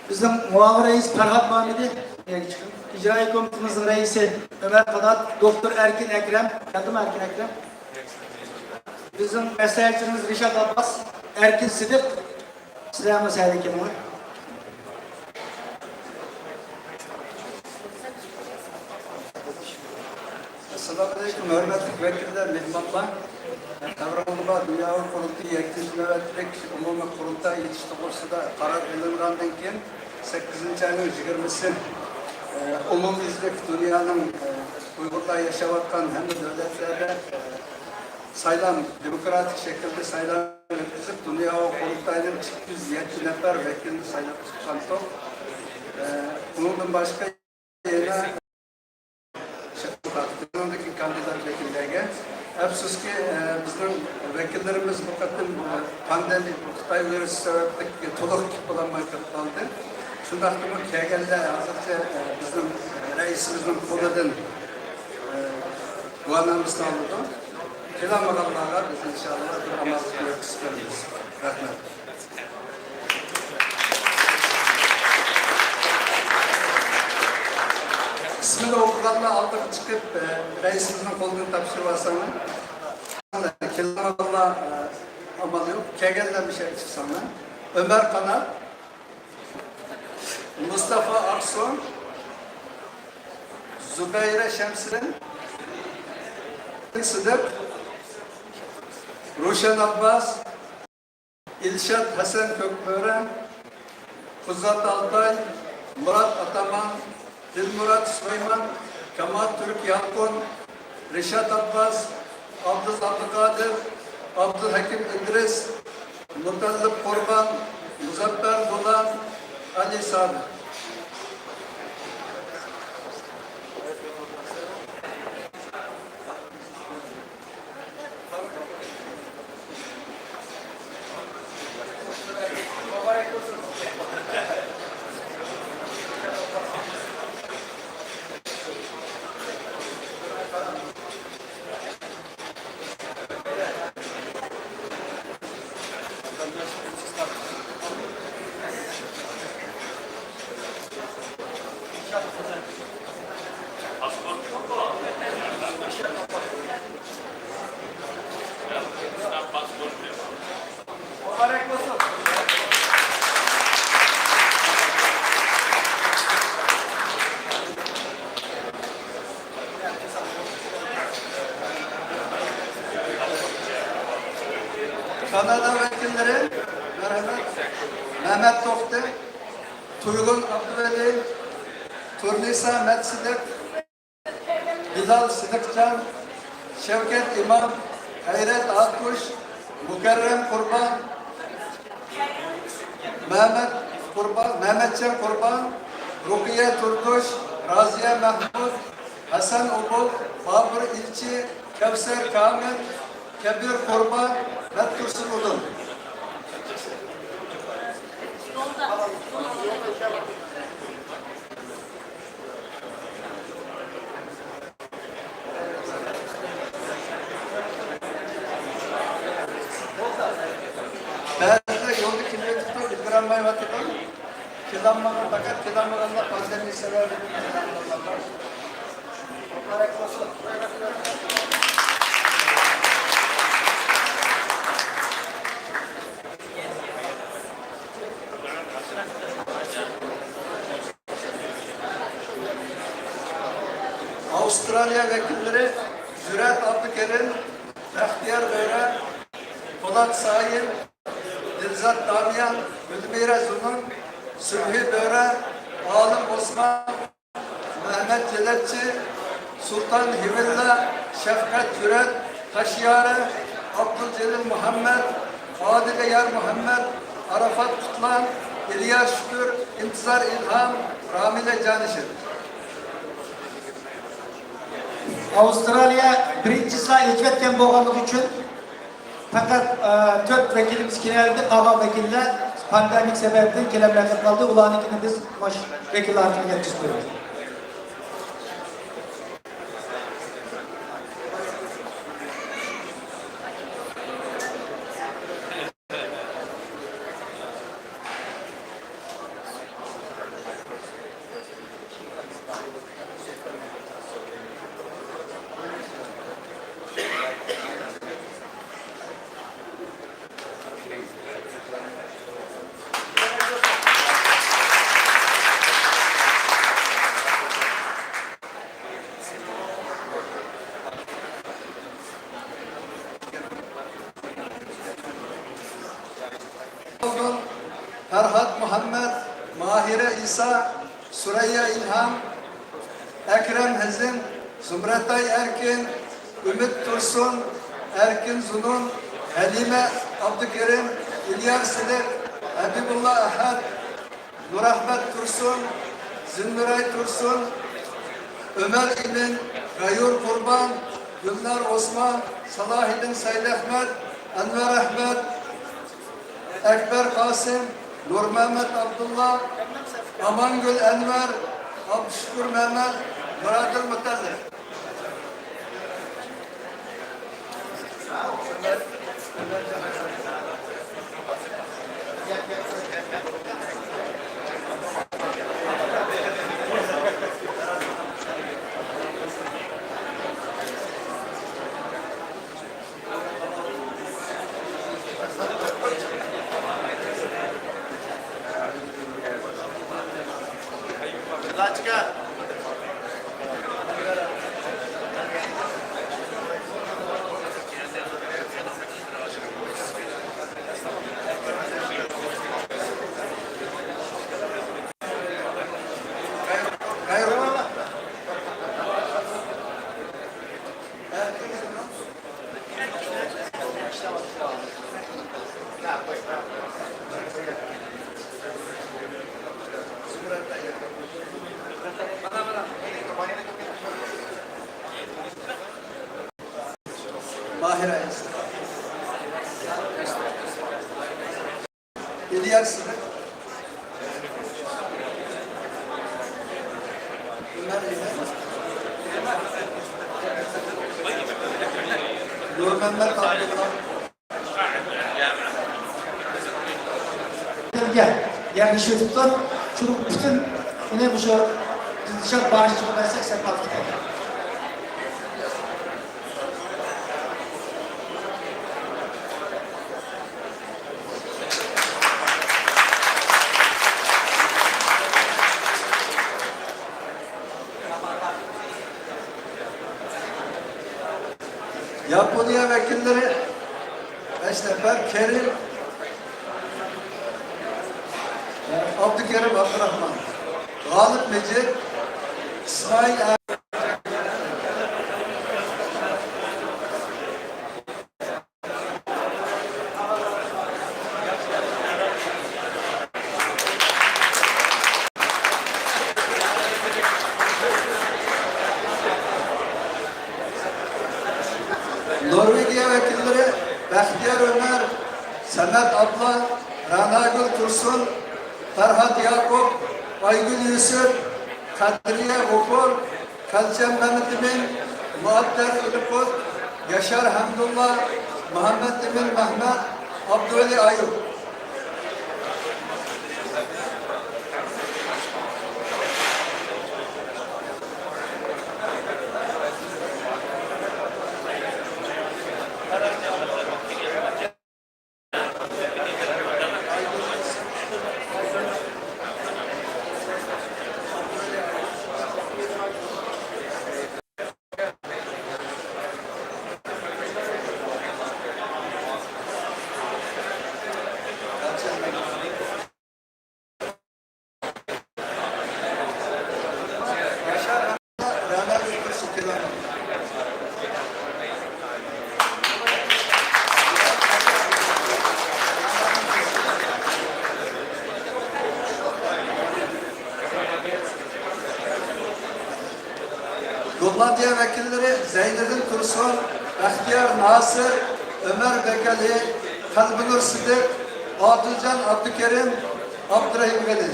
S2: Bizim muavir reis Ferhat Mahmedi, İcra Komitemizin reisi Ömer Kanat, Doktor Erkin Ekrem, geldim Erkin Ekrem. Bizim meslekçimiz Rişat Abbas, Erkin Sidik, Süleyman Seydi Kemal.
S15: Assalamualaikum, hürmetli vekiller, mehmanlar. Kavramlığa Dünya Kurultayı 2. nöbetlik umumi kurultay yetiştiğinde karar verilgandan keyin 8. ayının 20'si umumizlik dünyanın Uygurlar yaşayotgan hem de devletlerde saylan, demokratik şekilde saylan ötküzüp Dünya Kurultayının 207 nefer vekilini saylan çıkan bunun başka yerine Şartlarındaki kandidat vekillerine afsuski bizning vekillerimiz bu kadar pandemi Xitoy virusi sababli to'liq kutlanmay qoldi. Shundaqmi kelganda hozircha bizning raisimizning qo'lidan guvohnomasini oldik. Kelamaganlarga biz inshaalloh bir amal qilamiz. Rahmat. İsmini okuganlar aldık çıkıp reisimizin kolunu tapşırıp alsana. Kelamaganlar amalı yok. Kegelden bir şey çıksana. Ömer Kanat, Mustafa Akson, Zübeyre Şemsrin, Sıdık, Ruşen Abbas, İlşat Hasan Kökbören, Kuzat Altay, Murat Ataman, Dilmurat Süleyman, Kemal Türk Yalkun, Reşat Abbas, Abdül Abdülkadir, Abdülhakim İdris, Mutallip Kurban, Muzaffer Bulan, Ali Sami. Kanada vekilleri, merhaba. Mehmet Tokti, Tuygun Abdüveli, Turnisa Metsidik, Bilal Sıdıkcan, Şevket İmam, Hayret Akkuş, Mukerrem Kurban, Mehmetcan Kurban, Rukiye Turkuş, Raziye Mahmud, Hasan Ubul, Babur İlçi, Kevser Kamil, Kebir Kurban ve Tursun Ulun. Bazıda yolda kimliği tutuyor, İbrahim'e vatıdan. Kilanmadan fakat kilanmadanlar pandemi sebebi. Avustralya vekilleri Zürat Abdükerim, Bahtiyar Beyran, Polat Sayın, Dilzat Damyan, Gülmire Zunun, Sülhi Böre, Alım Osman, Mehmet Celetçi, Sultan Hivilla, Şefkat Cüret, Taşyare, Abdülcelil Muhammed, Adile Yar Muhammed, Arafat Kutlan, İlyas Şükür, İntizar İlham, Ramile Canişir.
S2: Avustralya birinci sıra ilk boğanlık için fakat 4 vekilimiz geldi, kalan vekiller pandemik sebebiyle gelemlerine kaldı. Ulan ikini biz vekil hakkını yetiştiriyoruz.
S15: Ferhat Muhammed, Mahire İsa, Süreyya İlham, Ekrem Hezim, Zümretay Erkin, Ümit Tursun, Erkin Zunun, Halime Abdükerim, İlyas Silik, Habibullah Ahad, Nurahmet Tursun, Zülmiray Tursun, Ömer İbn, Gayur Kurban, Gülnar Osman, Salahiddin Said Ahmet, Enver Ahmet, Ekber Kasım, Nur Mehmet Abdullah, Amangül Enver, Abdüşkür Mehmet, Muradül Mutazir. Mahir Ayası. İlyas Sıdık. Ömer İlhan. Nur Mehmet Abdullah.
S2: Yani şu tutan, şunu bütün yine bu şu dışarı bağışçılığı versek sen patlık eder.
S15: Japonya vekilleri beş nefer Kerim, Abdülkerim Abdurrahman, Galip Mecid, İsmail Norvegiya vekilleri Bəxtiyar Ömer, Samet Abla, Ranagül Tursun, Ferhat Yakup, Aygül Yusuf, Kadriye Gopur, Kalçem Mehmet Emin, Muadder Ülükut, Yaşar Hamdullah, Muhammed Emin Mehmet, Abdüveli Ayup. Gollandiya vekilleri Zeynedin Tursun, Bəxtiyar Nasır, Ömer Bekali, Kalbinur Sıdık, Adilcan Abdükerim, Abdurrahim Veli.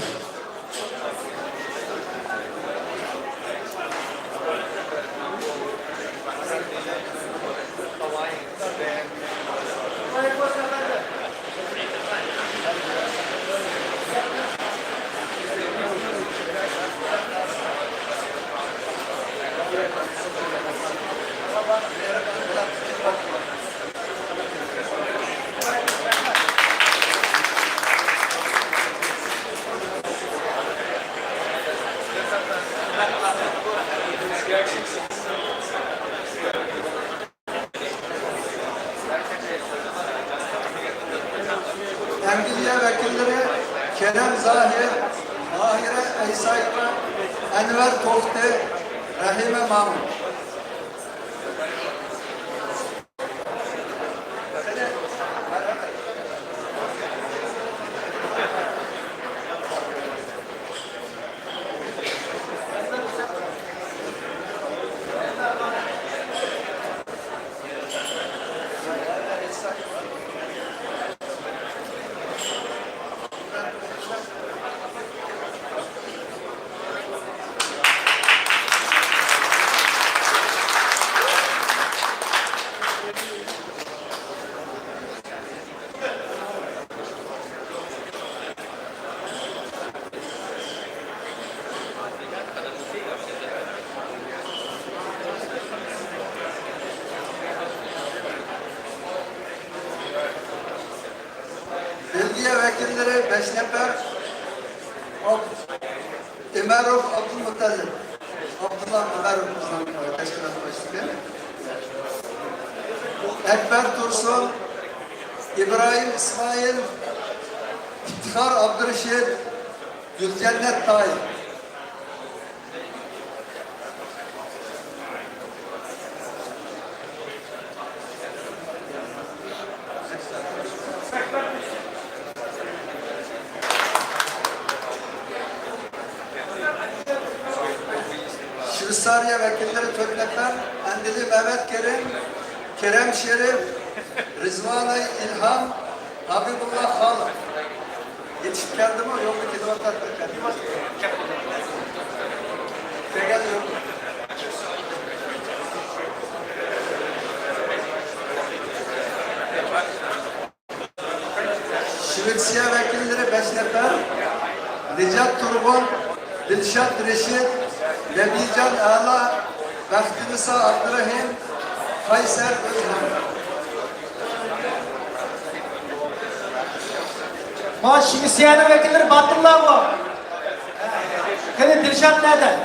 S15: Engilya vekilleri Kerem Zahir, Mahire Eysayma, Enver Tofte, Rahime Mahmut. Belediye vekilleri 5 nefer, Ömerov Abdülmuttalip, Abdullah Ömerov teşkilat başkanı, Ekber Tursun, İbrahim İsmail, İftihar Abdurreşit, Gülcennet Tayyip. Şvitsarya vekilleri 4 nefer, Endili Mehmet Kerim, Kerem Şerif, Rızvan İlham, Habibullah Halım. Yetişip geldi mi? Yok mu? Kilovatlar geldi. Geldi yok. Şvitsarya vekilleri 5 nefer, Necat Turgun, Dilşat Reşit, Nebican Ağla, Bəxtinisa Abdurrahim, Kayser Özhan.
S2: Ma Şivisiye'nin vekilleri Batırlar bu. Kedi Dilşat nerede?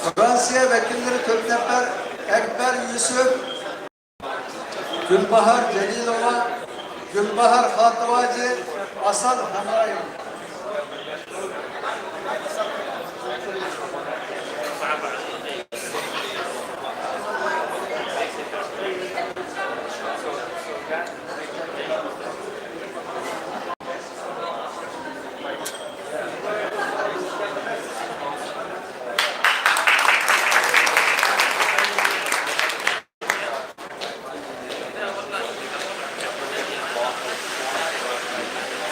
S15: Fransiya vekilleri 4 nefer, Ekber Yusuf, Gülbahar Celilova, Gülbahar Hatıvacı, Asal Hamrayi.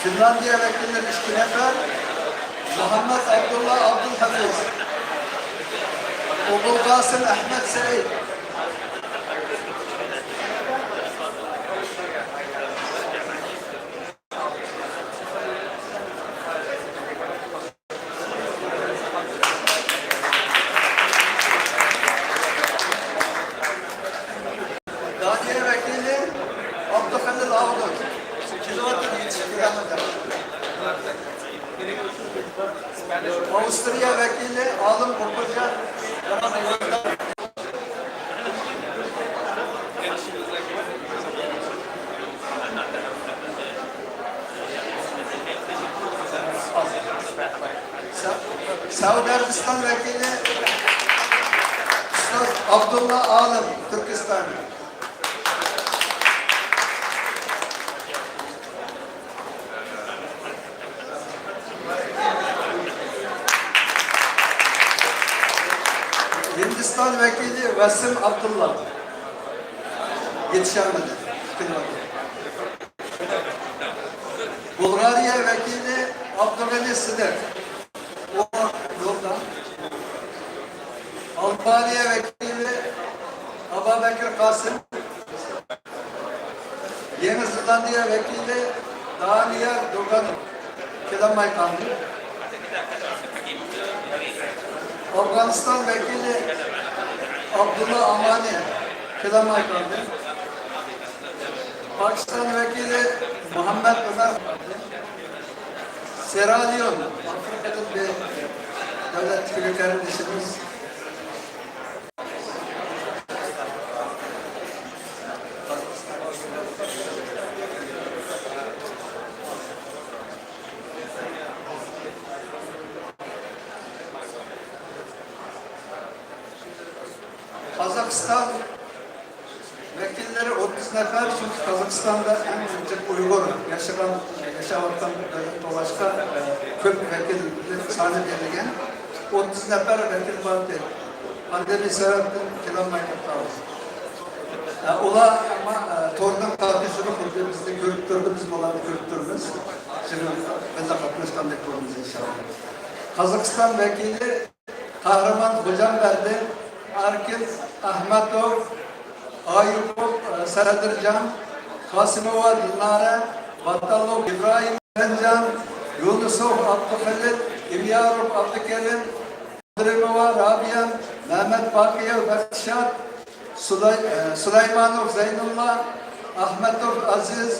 S15: Finlandiya vekilleri 2 nefer, Muhammed Abdullah Abdülhafiz, Obul Kasım Ahmet Seyit, Daniye vekili Abdülhalil Avdun, kilometre yetiştiremedim. Avusturya vekili Alım Kurbacan, Suudi Arabistan vekili Üstad Abdullah Alım, Türkistan. Hindistan vekili Vasim Abdullah. Yetişemedi. Bulgarya vekili Abdülhamid Sıdık. O yolda. Albanya vekili Abubekir Kasım. Yeni Zelanda vekili Daniel Doganov. Kelamay kaldı. Afganistan vekili Abdullah Amani, Kelamay kaldı. Pakistan vekili Muhammed Ömer, Sierra Leone, Afrika'nın bir devlet külü kardeşimiz. Kazakistan vekilleri 30 nefer, çünkü Kazakistan'da en çok Uygur yaşamaktan dolaşka köp vekil sahne verilgen 30 nefer vekil vardı. Pandemi sebepten kilanmayı kaptağız. Ola ama torunun tartışını kurdu, bizde görüktürdü, bizim olan görüktürümüz. Şimdi ben de Kazakistan'da kurumuz inşallah. Kazakistan vekili Kahraman Hocam verdi. Arkif Ahmetov, Ayupov Saradircan, Kasimova Dilnara, Batalov İbrahim Rencan, Yunusov Abdülhalil, İmyarov Abdülkerim, Abdülrimova Rabia, Mehmet Bakiyev Bekşat, Süleymanov Zeynullah, Ahmetov Aziz,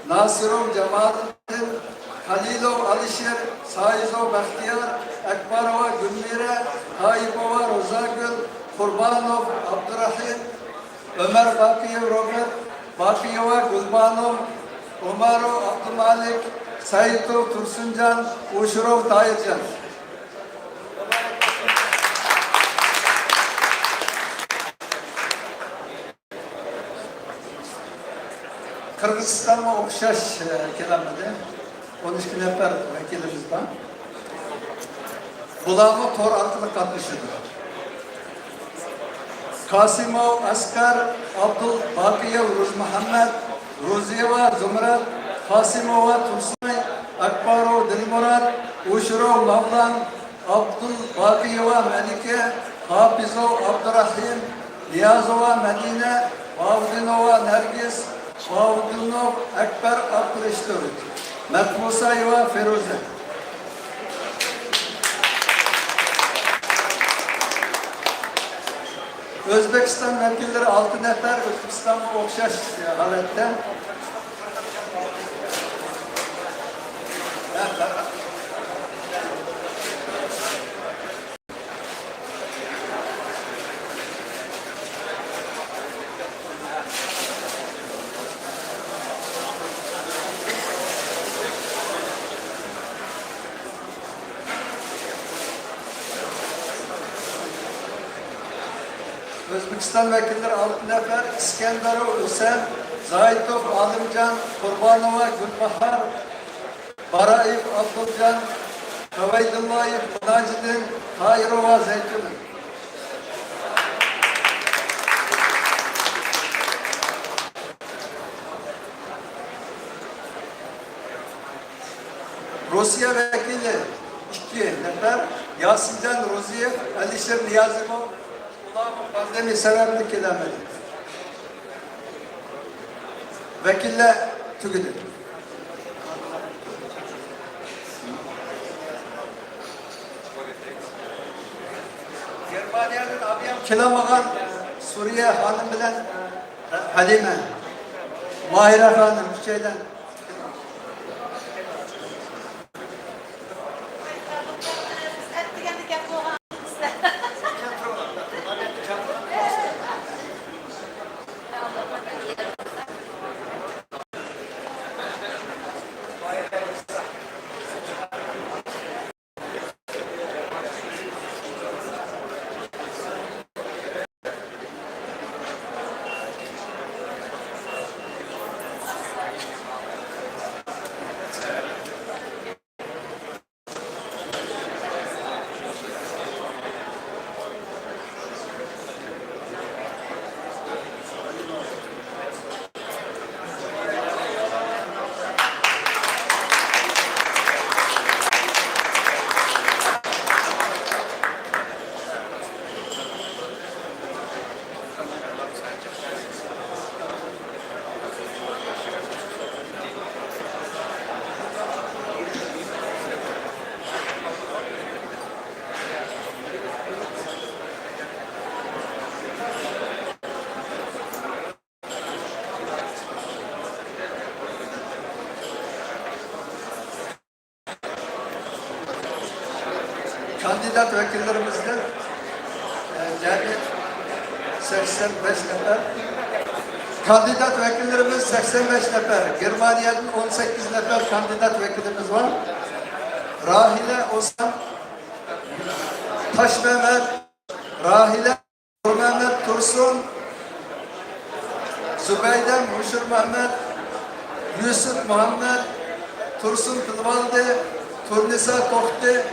S15: Nasirov Cemalettin, Halilov Alişer, Saizov Bahtiyar, Ekbarova Gülmire, Tayyipova Rozagül, Kurbanov Abdurrahim, Ömer Bakiyev Robert, Bakiyeva Gülbanov, Umarov Abdülmalik, Saitov Tursuncan, Uşurov Tahircan. Kırgızistan'la okşaş kelamede 12 nefer vekilimiz var. Bulamı tor arkalı katmışıdır. Kasimov Askar, Abdul Bakiyev Ruz Muhammed, Ruziyeva Zumrat, Kasimova Tursunay, Akbarov Dilmurat, Uşurov Mavlan, Abdul Bakiyeva Melike, Hafizov Abdurrahim, Niyazova Medine, Vavdinova Nergis, Vavdinov Ekber Abdurreştoviç, Metmusayeva Feruze. Özbekistan vekilleri 6 nefer, Özbekistan'la okşaş halette. Özbekistan vekilleri 6 nefer, İskenderov, Hüseyin, Zahitov, Alimcan, Kurbanova, Gülbahar, Barayev, Abdülcan, Kavaydullayev, Nacidin, Tahirova, Zeytun. Rusya vekili 2 nefer, Yasincan Roziyev, Alişer Niyazimov, pandemi sebepli kelamedi. Vekiller tügüdü. Germaniyanın abiyam kilamagan Suriye hanım bilen Halime, Mahire hanım şeyden. Kandidat vekillerimizden cemiyet 85 nefer. Kandidat vekillerimiz 85 nefer. Germaniye'den 18 nefer kandidat vekilimiz var. Rahile Osman, Taş Mehmet, Rahile Mehmet Tursun, Zübeyde Muşur Mehmet, Yusuf Muhammed, Tursun Kılvaldi, Turnisa Kohti,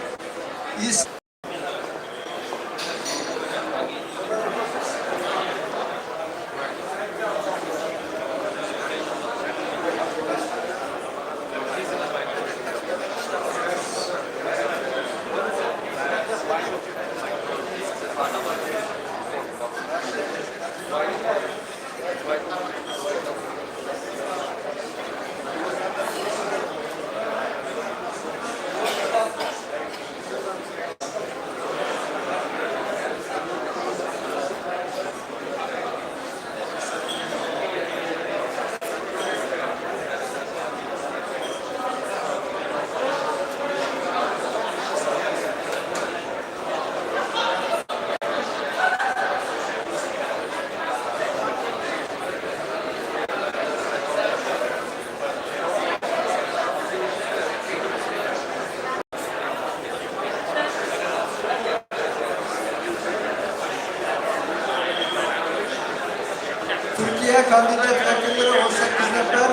S15: Türkiye kandidat vekilleri 18 nefer.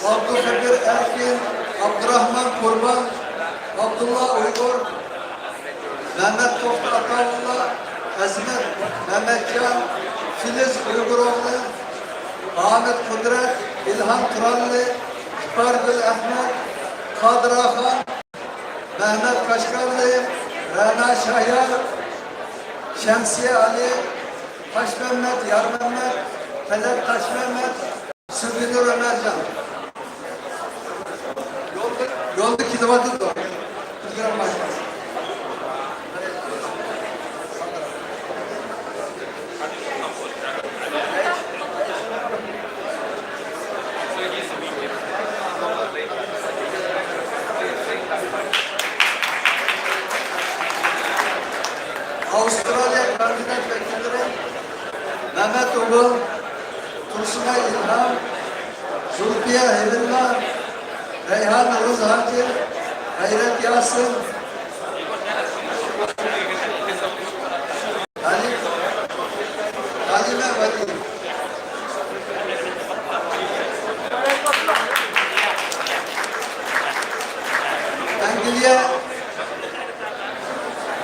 S15: Abdülkadir Erkin, Abdurrahman Kurban, Abdullah Uygur, Mehmet Tofta Ataullah, Ezmet Mehmetcan, Filiz Uyguroğlu, Ahmet Kudret, İlhan Turallı, Barbül Ahmet, Kadir Ahan, Mehmet Kaşgarlı, Rana Şahyar, Şemsiye Ali, Taş Mehmet, Yar Mehmet, Felek Taş Mehmet, Sübünür Ömercan. Yolda kilovatı da. Üzgünüm başkanım. Avustralya kandidat vekilleri Mehmet Oğul, Tursunay İlham, Zulfiye Helillah, Reyhan Rız Hacı, Hayret Yasin,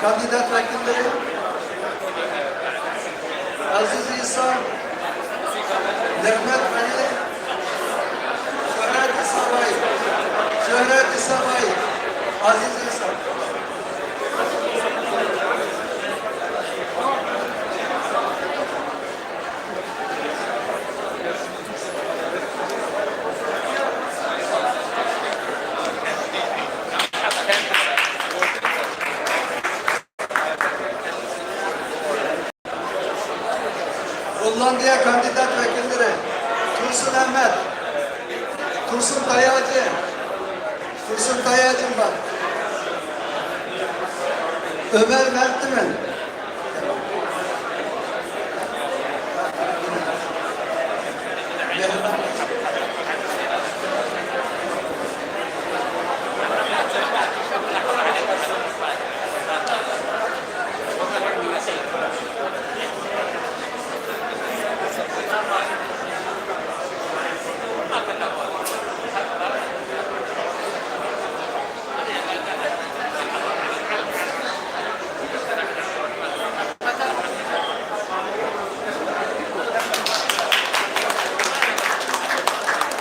S15: kandidat vekilleri Aziz İsa, Mehmet Ali, Şöhret İsabay, Aziz İsa. Hollandiya kandidat vekilleri Tursun Ahmet, Tursun Tayacı, Tursun Tayacım var. Ömer Mertmen,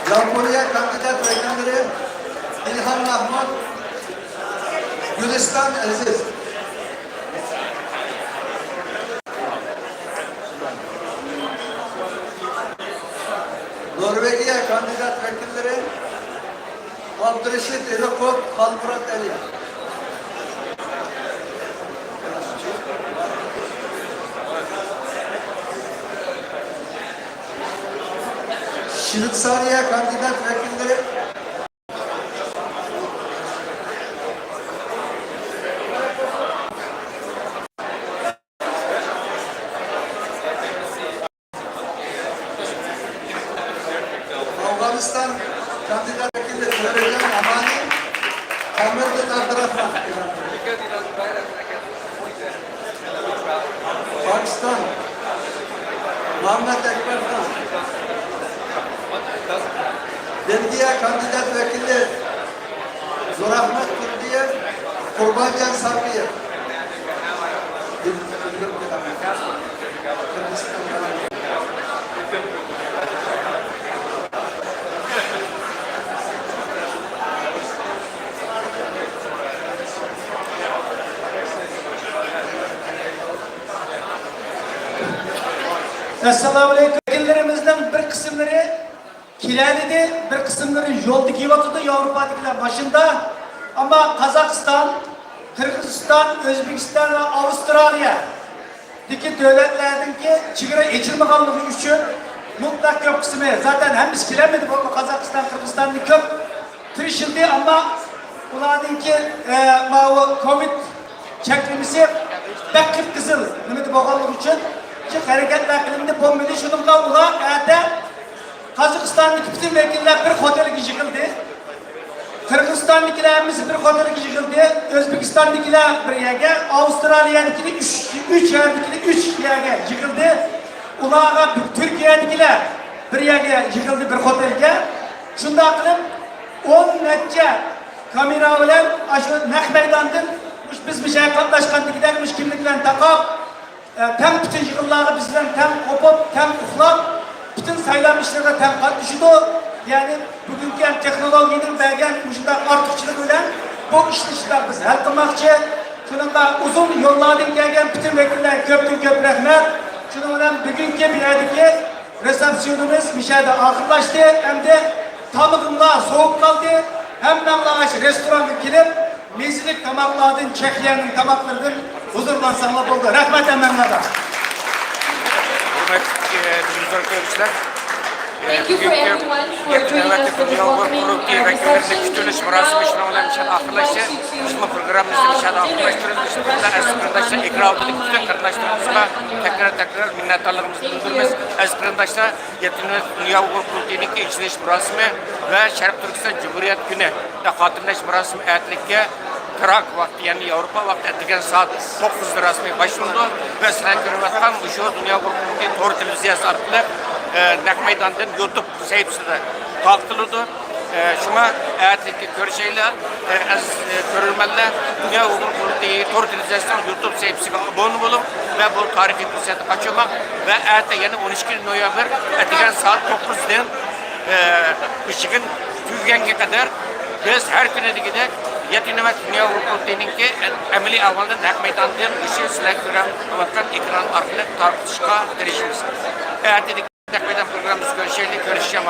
S15: Jamhuriye kandidat vekilleri İlhan Mahmut, Gülistan Aziz. Norvegiya kandidat vekilleri Abdülreşit Elikop, Halmurat Ali. Şvitsariya kandidat vekilleri Afganistan kandidat vekilleri Töreceğim Amani, Kamer'de Abdurrahman. Pakistan Muhammed Ekber Khan. Belgiya kandidat vekili Zorahmet Kurdiyev, Kurbancan Sarbiyev.
S2: Esselamu Aleyküm. Vekillerimizden bir kısımları Kilalidi, bir kısımları yolda giyotudu Avrupa'dakiler başında. Ama Kazakistan, Kırgızistan, Özbekistan ve Avustralya diki devletlerdeki çigara içilmeganlığı üçün mutlak köp kısmı. Zaten hemiz kilemedi bu Kazakistan, Kırgızistan'da köp tırışıldı ama ulardaki Covid çeklimisi beklik kızıl. Nimeti boğanlığı için ki hareketler kılındı bombeli şununla ular Kazakistan'daki bütün vekiller bir otele yıkıldı. Kırgızistan'dakilerimiz bir otele yıkıldı. Özbekistan'dakiler bir yere, Avustralya'dakiler üç yere yıkıldı. Ulağa Türkiye'dakiler bir yere yıkıldı bir otelde. Şunda kılıp 10 nece kamera bilen aşağı nek meydandır. Biz bir şey katlaşkandakilermiş kimliklerini takıp tem bütün yıkıllağı bizden tem kopup tem uflap bütün saylanmışlara temkat düşüdü. Yani bugünkü hem teknolojinin belgen ucunda artıkçılık ölen bu işler biz hal kılmakçı. Şununla uzun yollardan gelgen bütün vekiller köp rahmet. Şununla bugünkü bir yerdeki resepsiyonumuz bir şeyde akıllaştı. Hem de tamıkımla soğuk kaldı. Hem namlaş restorana girip mezilik tamaklardan Çekliye'nin tamaklarından huzurlansanlar oldu. Rahmet emmenlere.
S10: Thank you for everyone for joining us for this welcoming reception.
S1: Kütülüş murasımı şunlarla nişan akıllaşı, bizim programımızda nişan akıllaştırıyoruz. İkra olduğunu bütün kardeşlerimize tekrar minnettarlığımızı bildiririz. Eskrindash'ta 7. Dünya Uygur Kurultayı'nın içiliş murasımı ve Şarkı Türkistan Cumhuriyet Günü ve Hatırlaş murasımı ertlikle Prag vakti yani Avrupa vakti ettiğin saat 9'da rasmi başlandı ve sen görüyorsan bu şu Dünya Uygur Kurultayı doğru televizyası arkalı Nek Meydan'dan YouTube sayfasında kalktırıldı. Şuna ertlikle görüşeyle az görülmeli Dünya Uygur Kurultayı TV, Tor Televizyon, YouTube sayfasına abone olun ve bu tarihi fırsatı kaçırmak ve ertesi yeni 12 Noyabr etigen saat 9'dan ışıkın tüygenге kadar biz her güne de gidelim. Yetinimet Dünya Kurultayı'nınki emeli ahvaldan hak meydanından ışığı silah gören vakit ekran arkalı tartışma girişimiz. Ertesi hak meydan programımız görüşelim. Görüşeceğim.